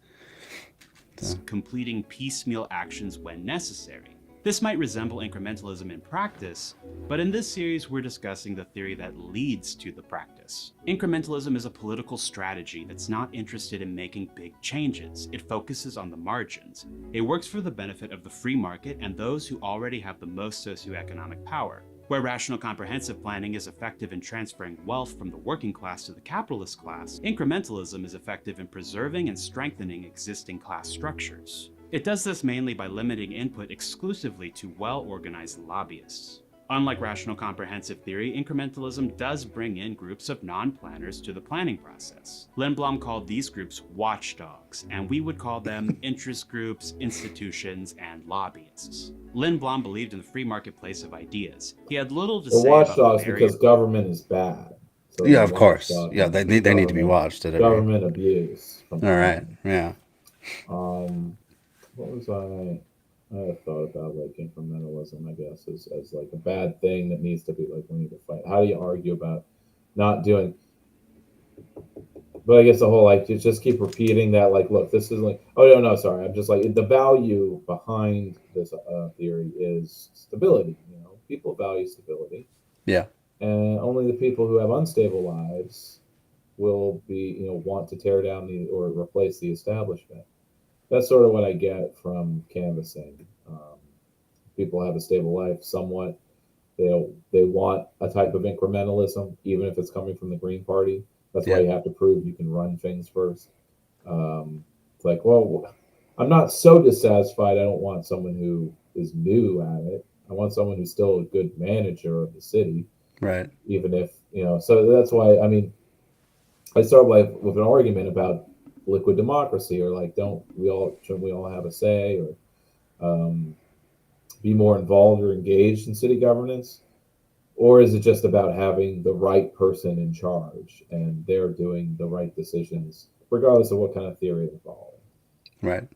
completing piecemeal actions when necessary. This might resemble incrementalism in practice, but in this series we're discussing the theory that leads to the practice. Incrementalism is a political strategy that's not interested in making big changes. It focuses on the margins. It works for the benefit of the free market and those who already have the most socioeconomic power. Where rational comprehensive planning is effective in transferring wealth from the working class to the capitalist class, incrementalism is effective in preserving and strengthening existing class structures. It does this mainly by limiting input exclusively to well-organized lobbyists. Unlike rational comprehensive theory, incrementalism does bring in groups of non-planners to the planning process. Lindblom called these groups watchdogs, and we would call them interest groups, institutions, and lobbyists. Lindblom believed in the free marketplace of ideas. He had little to say about watchdogs the because government is bad. So Yeah, of course. watchdog Yeah, they need to be watched at every. government abuse. All right. Yeah. What was I thought about like incrementalism, I guess, as like a bad thing that needs to be like we need to fight. How do you argue about not doing? But I guess the whole like you just keep repeating that like, look, this is like, oh no, sorry, I'm just like the value behind this theory is stability. You know, people value stability. Yeah. And only the people who have unstable lives will be, want to tear down or replace the establishment. That's sort of what I get from canvassing. People have a stable life somewhat. They want a type of incrementalism, even if it's coming from the Green Party. That's why you have to prove you can run things first. It's like, well, I'm not so dissatisfied. I don't want someone who is new at it. I want someone who's still a good manager of the city. Right. Even if, so that's why, I start with an argument about liquid democracy, or like, shouldn't we all have a say, or be more involved or engaged in city governance? Or is it just about having the right person in charge and they're doing the right decisions, regardless of what kind of theory they're following? Right.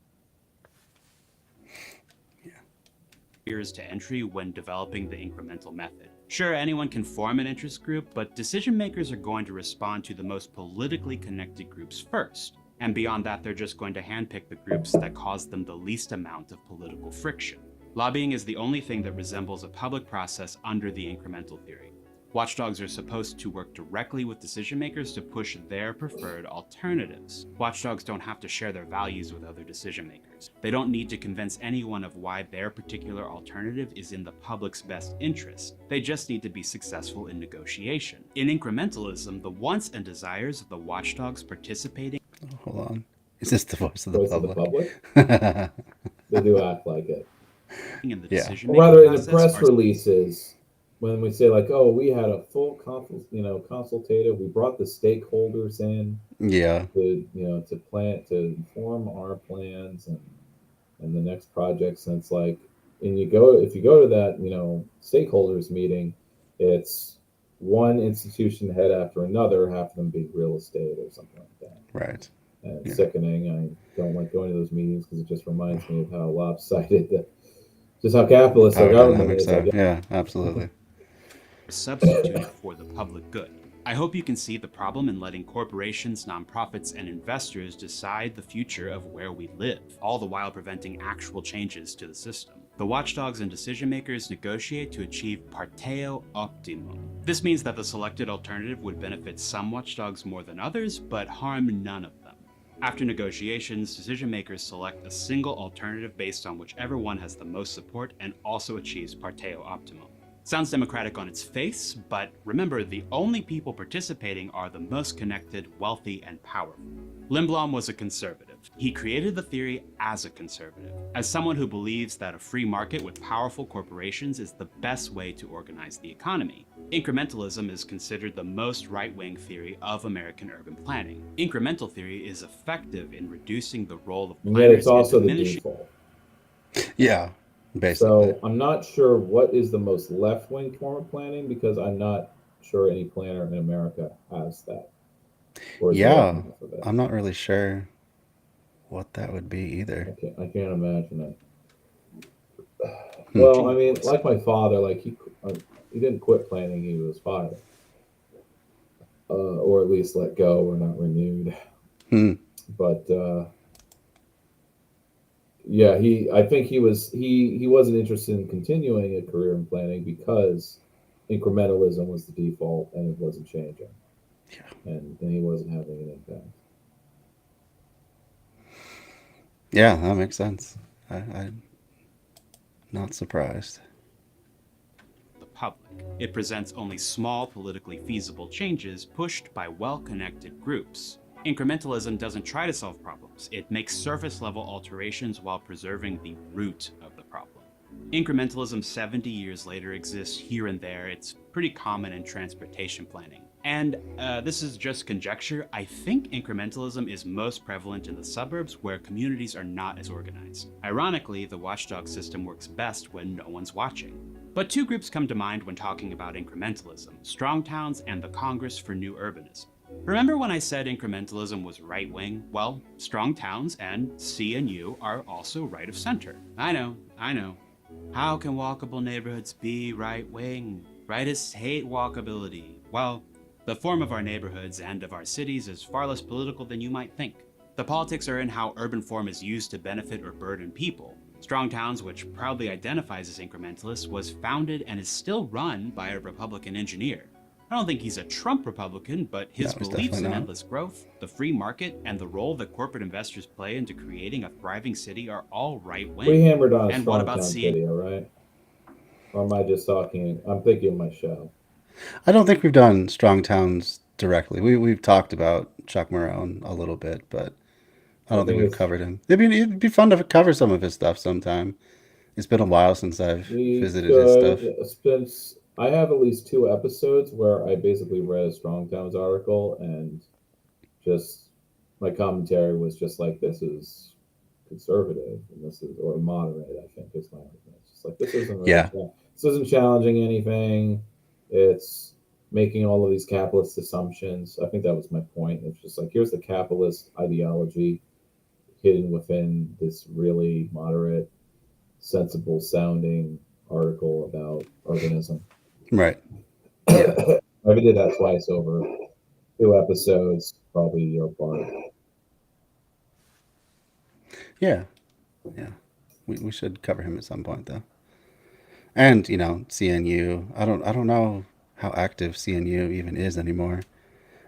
barriers to entry when developing the incremental method. Sure, anyone can form an interest group, but decision makers are going to respond to the most politically connected groups first. And beyond that, they're just going to handpick the groups that cause them the least amount of political friction. Lobbying is the only thing that resembles a public process under the incremental theory. Watchdogs are supposed to work directly with decision makers to push their preferred alternatives. Watchdogs don't have to share their values with other decision makers. They don't need to convince anyone of why their particular alternative is in the public's best interest. They just need to be successful in negotiation. In incrementalism, the wants and desires of the watchdogs participating Hold on. Is this the voice of the Voice of the public? public. They do act like it. In the Yeah. decision Or rather, in the process press are releases, when we say like, "Oh, we had a full consultative. We brought the stakeholders in Yeah. to plan to inform our plans and the next projects." And it's like, and if you go to that stakeholders meeting, it's one institution head after another, half of them being real estate or something like that. Right. And it's Yeah. sickening. I don't like going to those meetings because it just reminds me of how lopsided, just how capitalist our Power government dynamics is. I are. guess. Yeah, absolutely. substituted for the public good. I hope you can see the problem in letting corporations, nonprofits, and investors decide the future of where we live, all the while preventing actual changes to the system. The watchdogs and decision makers negotiate to achieve parteo optimum. This means that the selected alternative would benefit some watchdogs more than others, but harm none of them. After negotiations, decision makers select a single alternative based on whichever one has the most support and also achieves parteo optimum. Sounds democratic on its face, but remember, the only people participating are the most connected, wealthy, and powerful. Lindblom was a conservative. He created the theory as a conservative, as someone who believes that a free market with powerful corporations is the best way to organize the economy. Incrementalism is considered the most right-wing theory of American urban planning. Incremental theory is effective in reducing the role of And yet planners it's also and the diminishing. default. Yeah, basically. So I'm not sure what is the most left-wing form of planning because I'm not sure any planner in America has that. Or is there Yeah, enough of it? I'm not really sure what that would be either. I can't imagine it. Hmm. Well, I mean, like my father, like he didn't quit planning; he was fired, or at least let go or not renewed. Hmm. But yeah, I think he wasn't interested in continuing a career in planning because incrementalism was the default and it wasn't changing. Yeah. And he wasn't having an impact. Yeah, that makes sense. I'm not surprised. The public. It presents only small politically feasible changes pushed by well-connected groups. Incrementalism doesn't try to solve problems. It makes surface-level alterations while preserving the root of the problem. Incrementalism 70 years later exists here and there. It's pretty common in transportation planning. And this is just conjecture. I think incrementalism is most prevalent in the suburbs where communities are not as organized. Ironically, the watchdog system works best when no one's watching. But two groups come to mind when talking about incrementalism: strong towns and the Congress for New Urbanism. Remember when I said incrementalism was right-wing? Well, strong towns and CNU are also right of center. I know. How can walkable neighborhoods be right-wing? Rightists hate walkability. Well, the form of our neighborhoods and of our cities is far less political than you might think. The politics are in how urban form is used to benefit or burden people. Strong Towns, which proudly identifies as incrementalist, was founded and is still run by a Republican engineer. I don't think he's a Trump Republican, but his No, he's beliefs definitely in not. endless growth, the free market, and the role that corporate investors play into creating a thriving city are all right-wing. We hammered on a And what strong about town seeing- video, right? Or am I just talking? I'm thinking of my show. I don't think we've done strong towns directly. We've talked about Chuck Maroon a little bit, but I don't think we've covered him. It'd be fun to cover some of his stuff sometime. It's been a while since I've We visited his stuff. Since I have at least 2 episodes where I basically read a Strong Towns article and just my commentary was just like, this is conservative and this is, or moderate, I think is my argument. It's just like, this isn't really, Yeah. this isn't challenging anything. It's making all of these capitalist assumptions. I think that was my point. It's just like, here's the capitalist ideology hidden within this really moderate, sensible sounding article about urbanism. Right. I did that twice over 2 episodes, probably a year apart. Yeah. Yeah. We should cover him at some point though. And, CNU. I don't know how active CNU even is anymore.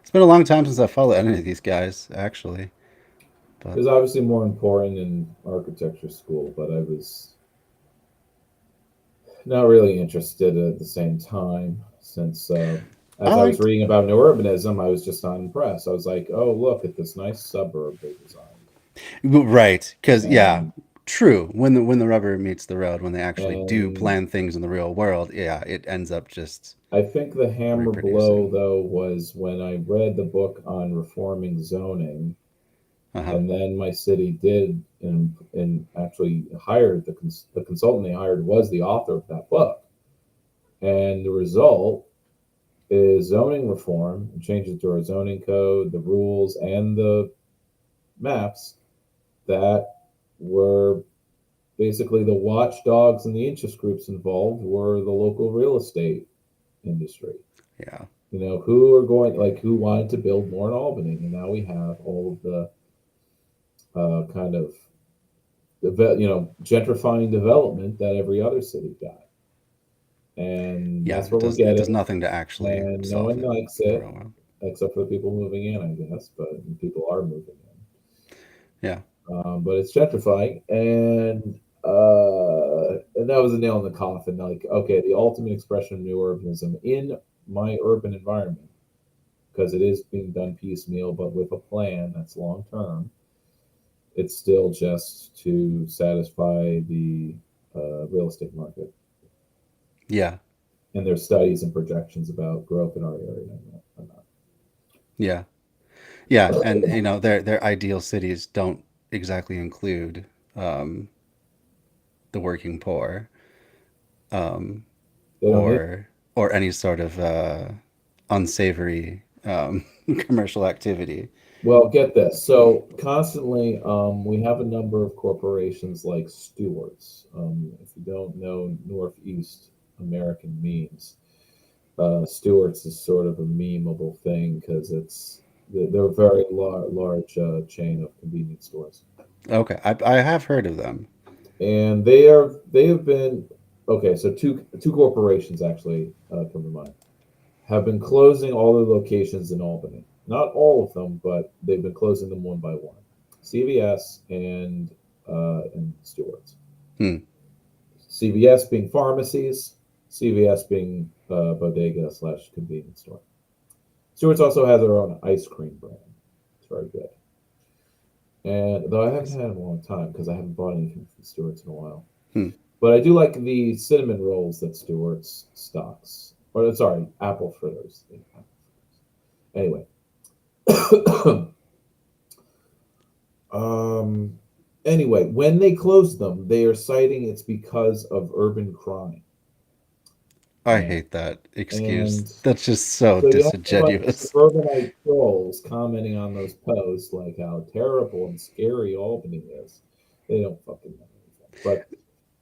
It's been a long time since I followed any of these guys, actually. It was obviously more important in architecture school, but I was not really interested at the same time since as I was reading about new urbanism, I was just not impressed. I was like, oh, look at this nice suburb they designed. Right, because And, true. When the rubber meets the road, when they actually do and plan things in the real world, it ends up just I think the hammer blow, reproducing. though, was when I read the book on reforming zoning, Uh-huh. and then my city did and actually hired the consultant they hired was the author of that book, and the result is zoning reform and changes to our zoning code, the rules, and the maps that were basically the watchdogs and the interest groups involved were the local real estate industry. Yeah. You know, who are going like who wanted to build more in Albany, and now we have all of the kind of gentrifying development that every other city got, and Yeah, that's where we're it does getting, nothing to actually and no solve one it likes in the it real world. except for the people moving in, I guess. But people are moving Yeah. in, but it's gentrifying, and that was a nail in the coffin. Like, okay, the ultimate expression of new urbanism in my urban environment, because it is being done piecemeal, but with a plan that's long term. It's still just to satisfy the real estate market. Yeah. And there's studies and projections about growth in our area. I'm not. Yeah. Yeah, and their ideal cities don't exactly include um, the working poor, um, They don't need. or any sort of unsavory commercial activity. Well, get this. So constantly, we have a number of corporations like Stewart's. If you don't know Northeast American memes, Stewart's is sort of a memeable thing because they're a very large chain of convenience stores, Okay, I have heard of them. and they have been okay. So two corporations actually come to mind have been closing all their locations in Albany. Not all of them, but they've been closing them one by one. CVS and Stewart's. Hmm. CVS being pharmacies, CVS being bodega slash convenience store. Stewart's also has their own ice cream brand. It's very good. And though I haven't had it in a long time because I haven't bought anything from Stewart's in a while. Hmm. But I do like the cinnamon rolls that Stewart's stocks. Or sorry, apple fritters. Anyway. um anyway, when they closed them, they are citing it's because of urban crime. I hate that excuse. And That's just so so you have a bunch of disingenuous. suburbanite trolls commenting on those posts like how terrible and scary Albany is. They don't fucking know anything.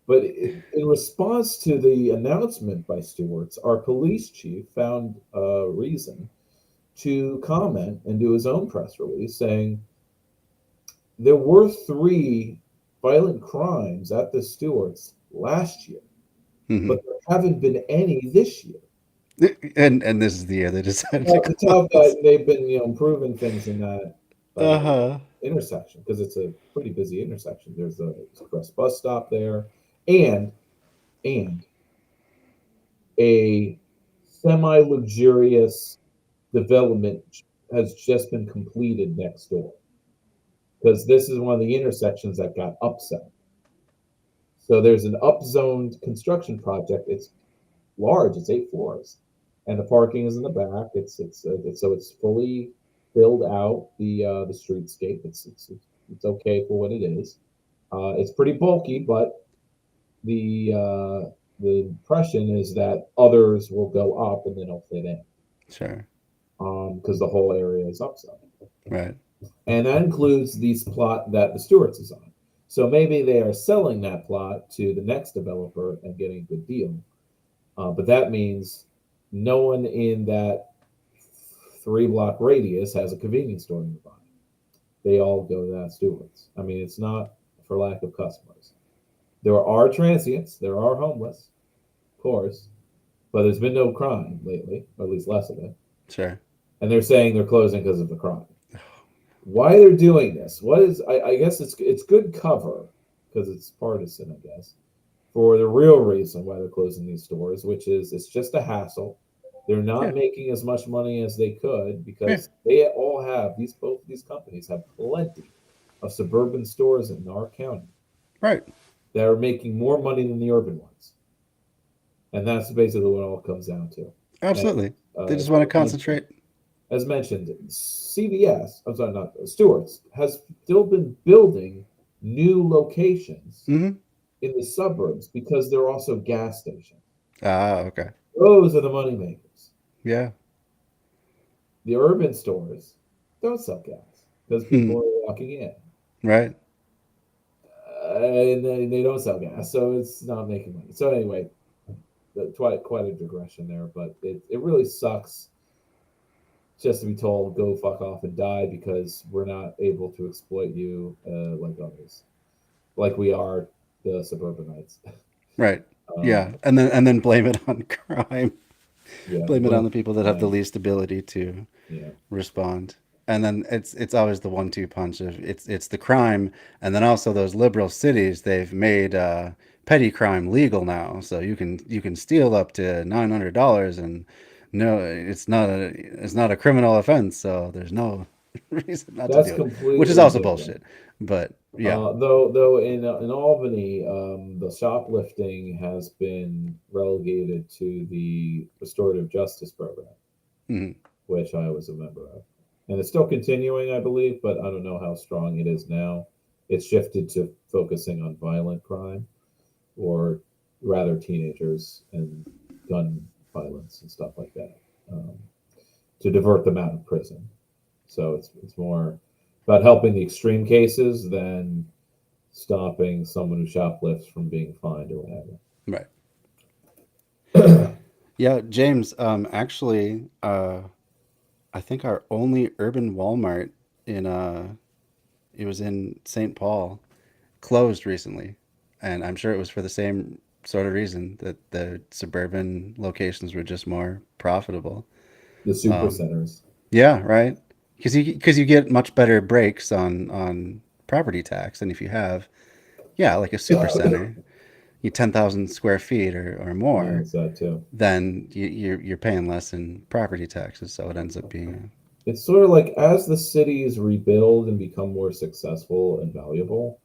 But in response to the announcement by Stewart's, our police chief found a reason to comment and do his own press release saying there were 3 violent crimes at the Stewart's last year, but there haven't been any this year. And this is the year they decided Well, to to tell close. that they've been improving things in that Uh-huh. intersection because it's a pretty busy intersection. There's a express bus stop there, and a semi-luxurious development has just been completed next door because this is one of the intersections that got upzoned. So there's an upzoned construction project. It's large. It's 8 floors, and the parking is in the back. It's fully filled out the streetscape. It's okay for what it is. It's pretty bulky, but the impression is that others will go up and then they'll fit in. Sure. Because the whole area is upzoned. Right. And that includes these plot that the Stewart's is on. So maybe they are selling that plot to the next developer and getting a good deal. But that means no one in that 3-block radius has a convenience store nearby. They all go to that Stewart's. I mean, it's not for lack of customers. There are transients, there are homeless, of course, but there's been no crime lately, or at least less of it. Sure. And they're saying they're closing because of the crime. Why they're doing this? What is? I guess it's good cover because it's partisan, I guess, for the real reason why they're closing these stores, which is it's just a hassle. They're not making as much money as they could because they all have both these companies have plenty of suburban stores in our county Right. that are making more money than the urban ones. And that's basically what it all comes down to. Absolutely. And, They just want to concentrate. As mentioned, CVS, I'm sorry, not Stewart's, has still been building new locations Mm-hmm. in the suburbs because they're also gas stations. Ah, okay. Those are the money makers. Yeah. The urban stores don't sell gas because people are walking in. Right. And they don't sell gas, so it's not making money. So anyway, quite a digression there, but it really sucks just to be told go fuck off and die because we're not able to exploit you like others, like we are the suburbanites. Right. Yeah. And then blame it on crime. Yeah, Blame it on the people that have the least ability to respond. And then it's always the 1-2 punch of it's the crime, and then also those liberal cities, they've made petty crime legal now, so you can steal up to $900, and no, it's not a criminal offense, so there's no reason not That's to do it, completely which is also different. bullshit. But yeah, though in Albany, the shoplifting has been relegated to the restorative justice program, which I was a member of. And it's still continuing, I believe, but I don't know how strong it is now. It's shifted to focusing on violent crime, or rather teenagers and gun violence and stuff like that, to divert them out of prison. So it's more about helping the extreme cases than stopping someone who shoplifts from being fined or whatever. right. Yeah, James, actually, I think our only urban Walmart it was in St. Paul, closed recently, and I'm sure it was for the same sort of reason, that the suburban locations were just more profitable. The super centers. Yeah, right. Because you get much better breaks on property tax than if you have, like a super center, 10,000 square feet or more. Yeah, it's that too. Then you're paying less in property taxes, so it ends up being. It's sort of like as the cities rebuild and become more successful and valuable,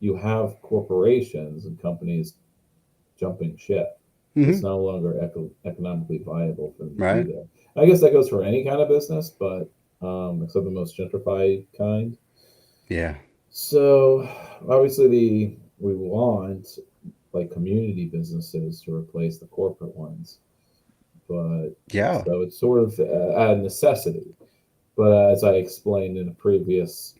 you have corporations and companies jumping ship. It's no longer economically viable for them to be there. I guess that goes for any kind of business, but except the most gentrified kind. Yeah. So obviously we want like community businesses to replace the corporate ones, but so it's sort of a necessity. But as I explained in a previous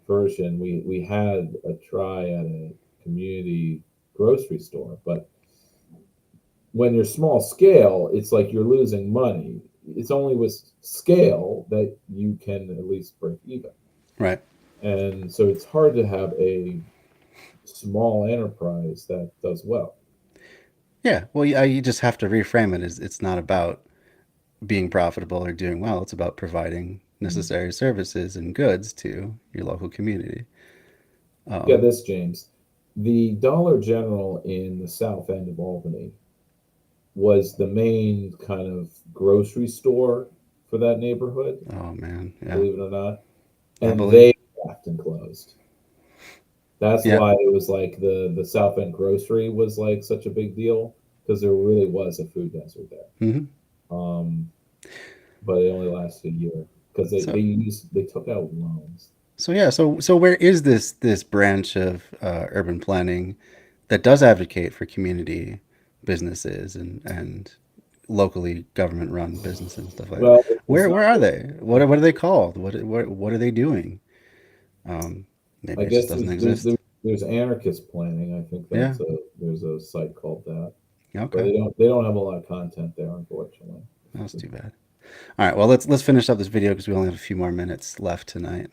version, we had a try at a community grocery store, but when you're small scale, it's like you're losing money. It's only with scale that you can at least break even. Right. And so it's hard to have a small enterprise that does well. Yeah. Well, you just have to reframe it as it's not about being profitable or doing well. It's about providing necessary services and goods to your local community. Get this, James. The Dollar General in the south end of Albany was the main kind of grocery store for that neighborhood. Oh man, yeah. Believe it or not, and they left and closed. That's why it was like the South End grocery was like such a big deal, because there really was a food desert there. But it only lasted a year because they took out loans. So where is this branch of urban planning that does advocate for community businesses and locally government run businesses and stuff like that? Where are they? What are they called? What are they doing? Maybe I it guess just doesn't exist. There's anarchist planning. I think there's a site called that. Okay. But they don't have a lot of content there, unfortunately. That's too bad. All right, well, let's finish up this video because we only have a few more minutes left tonight.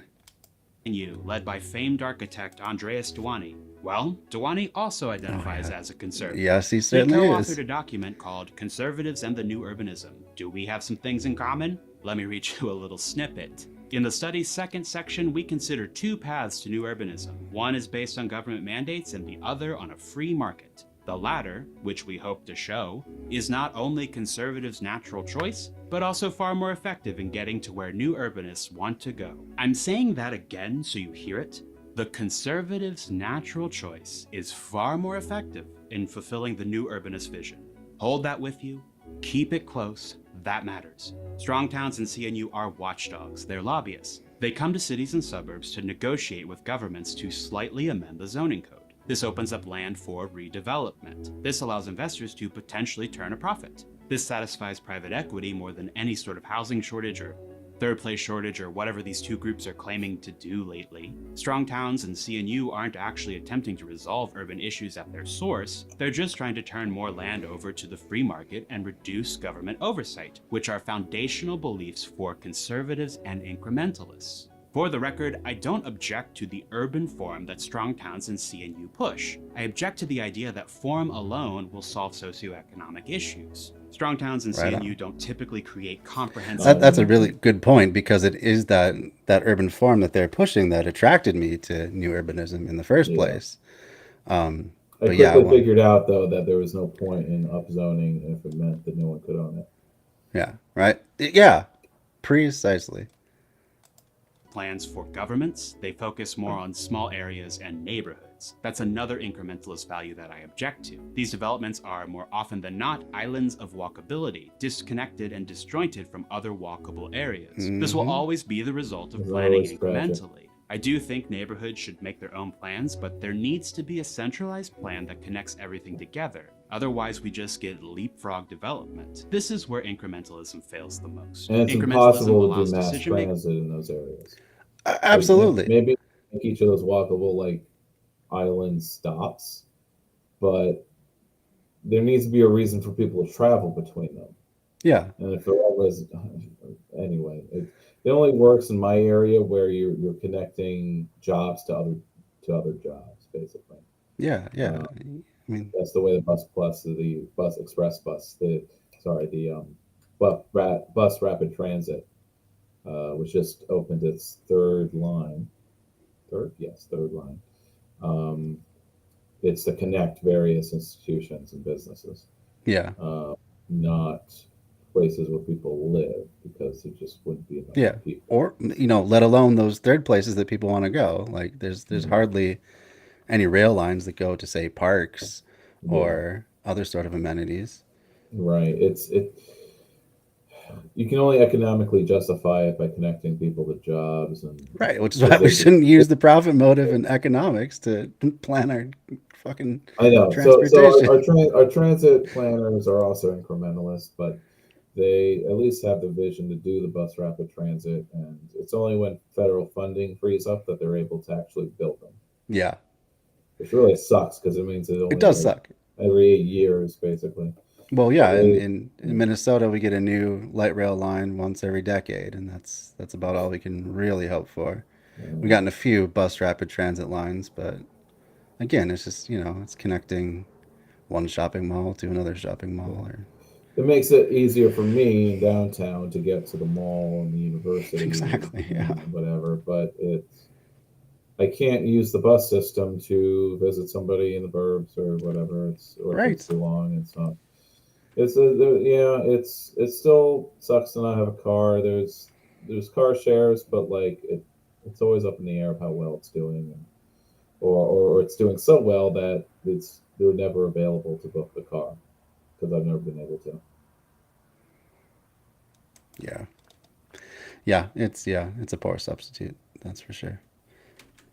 Led by famed architect Andreas Duany. Well, Duany also identifies as a conservative. Yes, he certainly He is. co-authored a document called Conservatives and the New Urbanism. Do we have some things in common? Let me read you a little snippet. In the study's second section, we consider two paths to new urbanism. One is based on government mandates and the other on a free market. The latter, which we hope to show, is not only conservatives' natural choice, but also far more effective in getting to where new urbanists want to go. I'm saying that again so you hear it. The conservatives' natural choice is far more effective in fulfilling the new urbanist vision. Hold that with you, keep it close, that matters. Strong towns and CNU are watchdogs, they're lobbyists. They come to cities and suburbs to negotiate with governments to slightly amend the zoning code. This opens up land for redevelopment. This allows investors to potentially turn a profit. This satisfies private equity more than any sort of housing shortage or third place shortage or whatever these two groups are claiming to do lately. Strong towns and CNU aren't actually attempting to resolve urban issues at their source, they're just trying to turn more land over to the free market and reduce government oversight, which are foundational beliefs for conservatives and incrementalists. For the record, I don't object to the urban form that strong towns and CNU push. I object to the idea that form alone will solve socioeconomic issues. Strong towns and Right CNU don't typically create comprehensive... That's a really good point, because it is that urban form that they're pushing that attracted me to new urbanism in the first place. I quickly figured out, though, that there was no point in upzoning if it meant that no one could own it. Yeah, right? Yeah, precisely. Plans for governments, they focus more on small areas and neighborhoods. That's another incrementalist value that I object to. These developments are more often than not islands of walkability, disconnected and disjointed from other walkable areas. This will always be the result of planning incrementally. I do think neighborhoods should make their own plans, but there needs to be a centralized plan that connects everything together. Otherwise, we just get leapfrog development. This is where incrementalism fails the most. And it's impossible to do mass transit in those areas. Absolutely. Like, maybe each of those walkable island stops, but there needs to be a reason for people to travel between them. Yeah. And if it was anyway, it only works in my area where you're connecting jobs to other jobs, basically. Yeah. I mean, that's the way the bus rapid transit, which just opened its third line. It's to connect various institutions and businesses. Yeah. Not places where people live, because there just wouldn't be enough people. Or, let alone those third places that people want to go. Like there's hardly any rail lines that go to, say, parks or other sort of amenities. Right. You can only economically justify it by connecting people to jobs, and right, which is why we shouldn't use the profit motive in economics to plan our fucking transportation. So our transit planners are also incrementalists, but they at least have the vision to do the bus rapid transit, and it's only when federal funding frees up that they're able to actually build them. Yeah. Which really sucks, because it means it does suck. Every 8 years, basically. Well, yeah, in Minnesota, we get a new light rail line once every decade, and that's about all we can really hope for. We've gotten a few bus rapid transit lines, but again, it's just, it's connecting one shopping mall to another shopping mall. It makes it easier for me in downtown to get to the mall and the university. Exactly, yeah. Whatever, but I can't use the bus system to visit somebody in the burbs or whatever. If it's too long. It's not. It still sucks to not have a car. There's car shares, but it's always up in the air of how well it's doing, or it's doing so well that they're never available to book the car, because I've never been able to. Yeah, it's a poor substitute, that's for sure.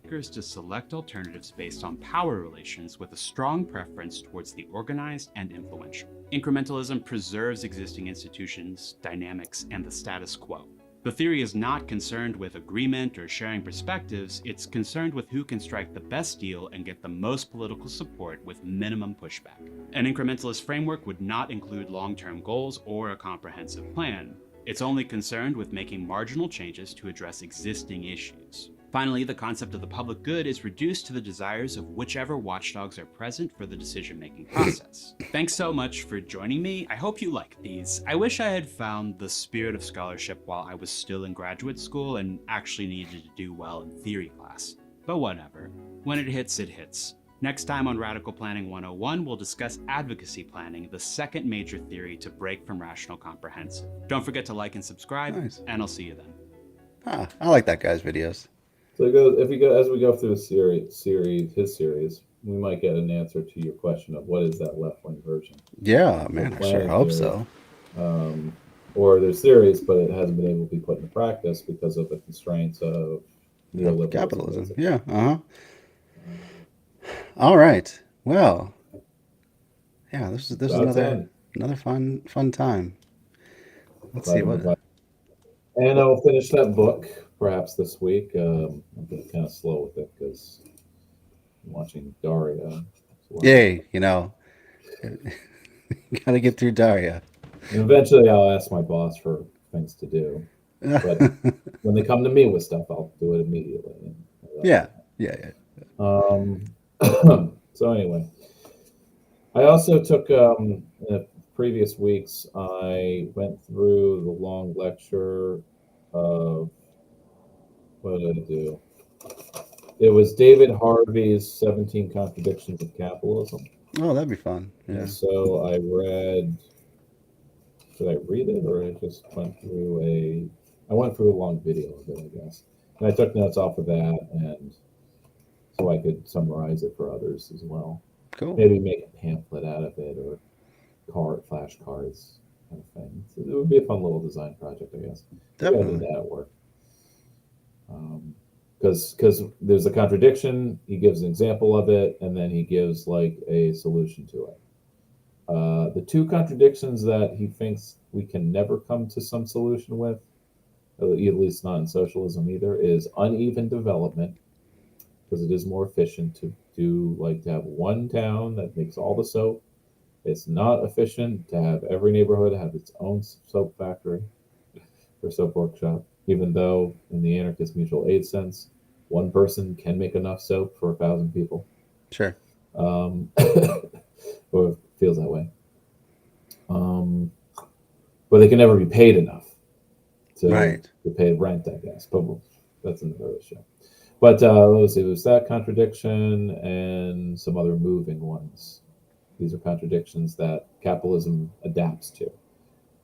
To select alternatives based on power relations with a strong preference towards the organized and influential. Incrementalism preserves existing institutions, dynamics, and the status quo. The theory is not concerned with agreement or sharing perspectives, it's concerned with who can strike the best deal and get the most political support with minimum pushback. An incrementalist framework would not include long-term goals or a comprehensive plan. It's only concerned with making marginal changes to address existing issues. Finally, the concept of the public good is reduced to the desires of whichever watchdogs are present for the decision-making process. Thanks so much for joining me. I hope you like these. I wish I had found the spirit of scholarship while I was still in graduate school and actually needed to do well in theory class. But whatever. When it hits, it hits. Next time on Radical Planning 101, we'll discuss advocacy planning, the second major theory to break from rational comprehensive. Don't forget to like and subscribe, and I'll see you then. I like that guy's videos. So if we go as we go through the his series, we might get an answer to your question of what is that left wing version. Yeah, of man, I sure planning hope theory. so. Or there's theories, but it hasn't been able to be put into practice because of the constraints of neoliberalism. Capitalism. basically. Yeah. All right. Well, yeah, this is About another fun time. Let's Glad see to what. provide. And I'll finish that book perhaps this week. I'm getting kind of slow with it because I'm watching Daria. Yay! Gotta get through Daria. And eventually, I'll ask my boss for things to do. But when they come to me with stuff, I'll do it immediately. Yeah. Um, so anyway, I also took in the previous weeks. I went through the long lecture of what did I do? It was David Harvey's 17 Contradictions of Capitalism. Oh, that'd be fun. Yeah. And so I read. Did I read it, or I just went through I went through a long video of it, I guess. And I took notes off of that, and so I could summarize it for others as well. Cool. Maybe make a pamphlet out of it, or flashcards kind of thing. So it would be a fun little design project, I guess. Definitely. Maybe I did that at work. Because there's a contradiction, he gives an example of it, and then he gives like a solution to it. The two contradictions that he thinks we can never come to some solution with, at least not in socialism either, is uneven development, because it is more efficient to have one town that makes all the soap. It's not efficient to have every neighborhood have its own soap factory or soap workshop, even though in the anarchist mutual aid sense, one person can make enough soap for 1,000 people. Sure. Or it feels that way. But they can never be paid enough to pay rent, I guess. But that's another issue. But let's see, there's that contradiction and some other moving ones. These are contradictions that capitalism adapts to,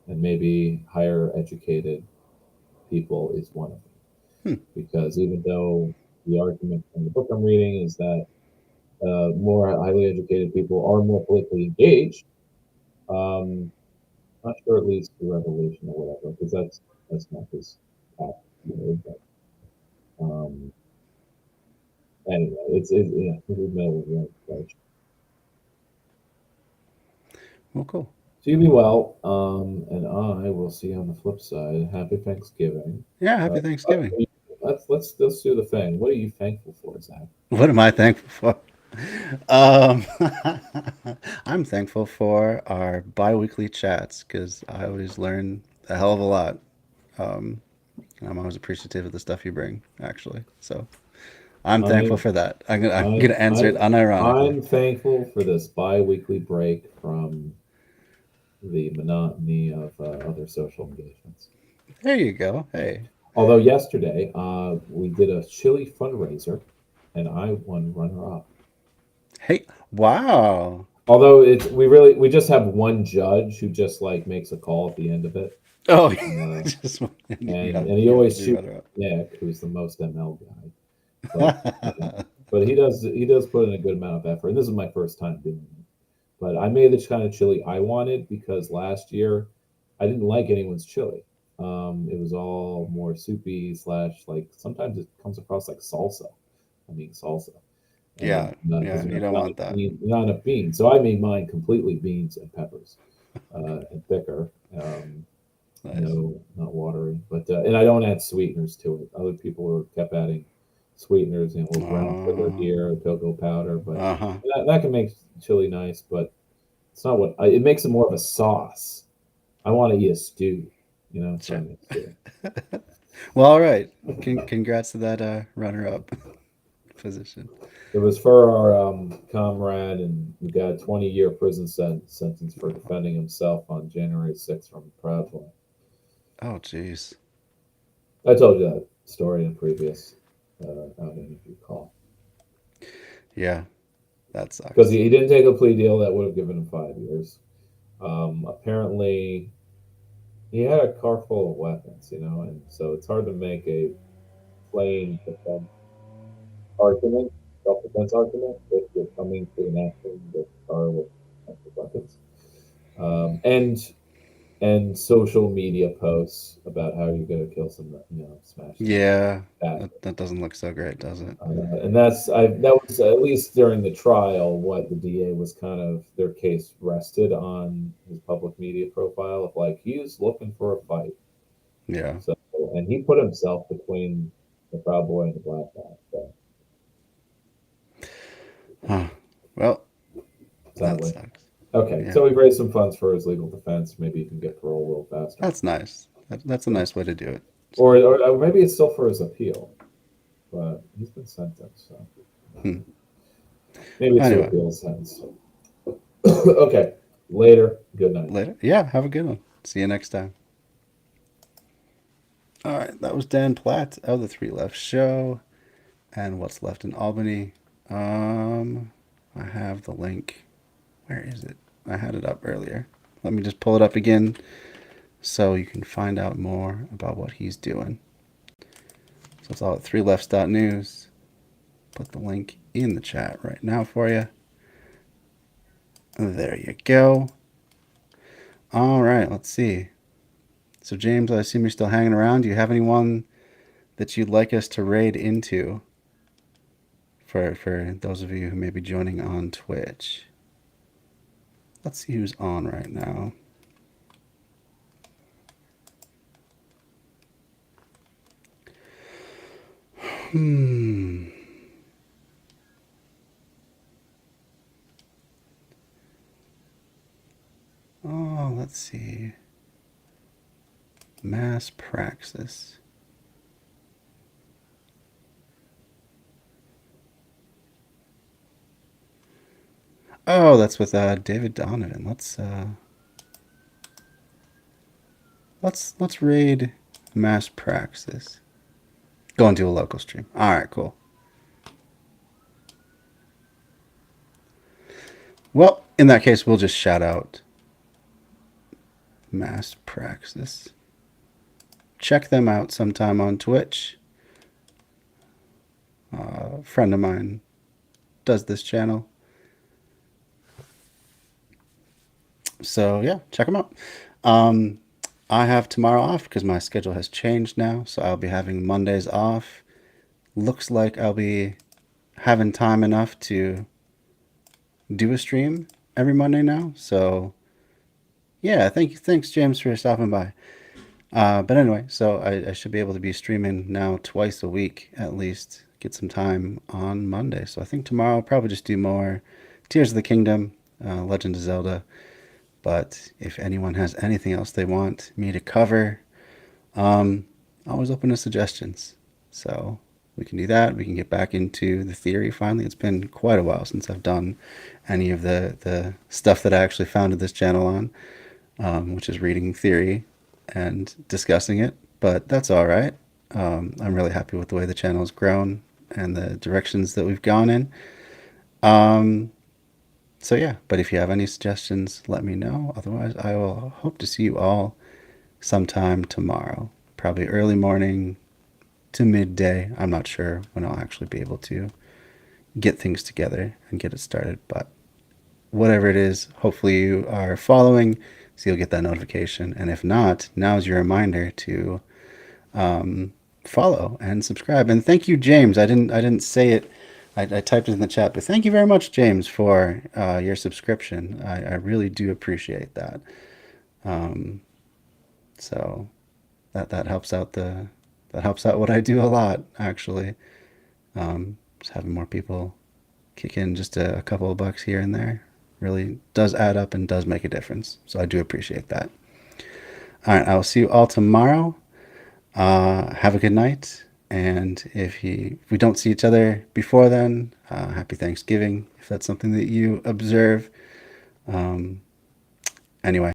and maybe higher educated people is one of them. Because even though the argument from the book I'm reading is that more highly educated people are more politically engaged, not sure it leads to revolution or whatever, because that's not his path. But anyway, it's middle of the Well, cool. So you be well, and I will see you on the flip side. Happy Thanksgiving. Yeah, happy Thanksgiving. Let's do the thing. What are you thankful for, Zach? What am I thankful for? I'm thankful for our bi-weekly chats because I always learn a hell of a lot. And I'm always appreciative of the stuff you bring, actually. So I'm thankful for that. I'm gonna answer it unironically. I'm thankful for this bi-weekly break from the monotony of other social engagements. There you go. Hey. Although yesterday we did a chili fundraiser, and I won runner-up. Hey! Wow. Although we just have one judge who just like makes a call at the end of it. Oh, and he always shoots. Yeah, who's the most ML guy. But he does put in a good amount of effort. And this is my first time doing it. But I made the kind of chili I wanted because last year I didn't like anyone's chili. It was all more soupy / like sometimes it comes across like salsa. I mean salsa. Yeah, you don't want that. Not enough beans. So I made mine completely beans and peppers and thicker. Nice. No, not watery. But and I don't add sweeteners to it. Other people kept adding sweeteners, little brown sugar here, cocoa powder. But that can make chili nice, but it's not what it makes it more of a sauce. I want to eat a stew, Sure. Well, all right. Congrats to that runner-up position. It was for our comrade, and we got a 20-year prison sentence for defending himself on January 6th from Proud Boy. Oh, jeez. I told you that story in a previous outing, if you recall. Yeah, that sucks. Because he didn't take a plea deal that would have given him 5 years. Apparently, he had a car full of weapons, and so it's hard to make a plain defense argument, self-defense argument, if you're coming to an action with a car with weapons, and social media posts about how you're going to kill some, smash. Yeah, That. that doesn't look so great, does it? And that was at least during the trial what the DA was kind of their case rested on his public media profile of like he's looking for a fight. Yeah. So and he put himself between the Proud Boy and the Black guy. So. Huh. Well, Sadly. that sucks. Okay, Yeah. so we've raised some funds for his legal defense. Maybe he can get parole a little faster. That's nice. That's a nice way to do it. Or maybe it's still for his appeal, but he's been sentenced. So maybe it's Anyway. to appeal his sentence. Okay, later. Good night. Later. Yeah, have a good one. See you next time. All right, that was Dan Platt of the Three Left Show and What's Left in Albany. I have the link. Where is it? I had it up earlier. Let me just pull it up again so you can find out more about what he's doing. So it's all at 3lefts.news. Put the link in the chat right now for you. There you go. All right, let's see. So James, I assume you're still hanging around. Do you have anyone that you'd like us to raid into for those of you who may be joining on Twitch? Let's see who's on right now. Oh, let's see. Mass praxis. Oh, that's with David Donovan. Let's raid mass praxis. Go and do a local stream. All right, cool. Well, in that case, we'll just shout out mass praxis. Check them out sometime on Twitch. A friend of mine does this channel. So yeah, check them out. I have tomorrow off because my schedule has changed now. So I'll be having Mondays off. Looks like I'll be having time enough to do a stream every Monday now. So yeah, thanks James for stopping by. But anyway, so I should be able to be streaming now twice a week at least. Get some time on Monday. So I think tomorrow I'll probably just do more Tears of the Kingdom, Legend of Zelda. But if anyone has anything else they want me to cover, always open to suggestions. So we can do that. We can get back into the theory finally. It's been quite a while since I've done any of the stuff that I actually founded this channel on, which is reading theory and discussing it. But that's all right. I'm really happy with the way the channel has grown and the directions that we've gone in. So yeah, but if you have any suggestions, let me know. Otherwise, I will hope to see you all sometime tomorrow. Probably early morning to midday. I'm not sure when I'll actually be able to get things together and get it started. But whatever it is, hopefully you are following, so you'll get that notification. And if not, now's your reminder to follow and subscribe. And thank you, James. I didn't say it. I typed it in the chat, but thank you very much, James, for your subscription. I really do appreciate that. So that helps out what I do a lot, actually. Just having more people kick in just a couple of bucks here and there really does add up and does make a difference. So I do appreciate that. All right, I will see you all tomorrow. Have a good night. And if we don't see each other before then, happy Thanksgiving, if that's something that you observe. Anyway.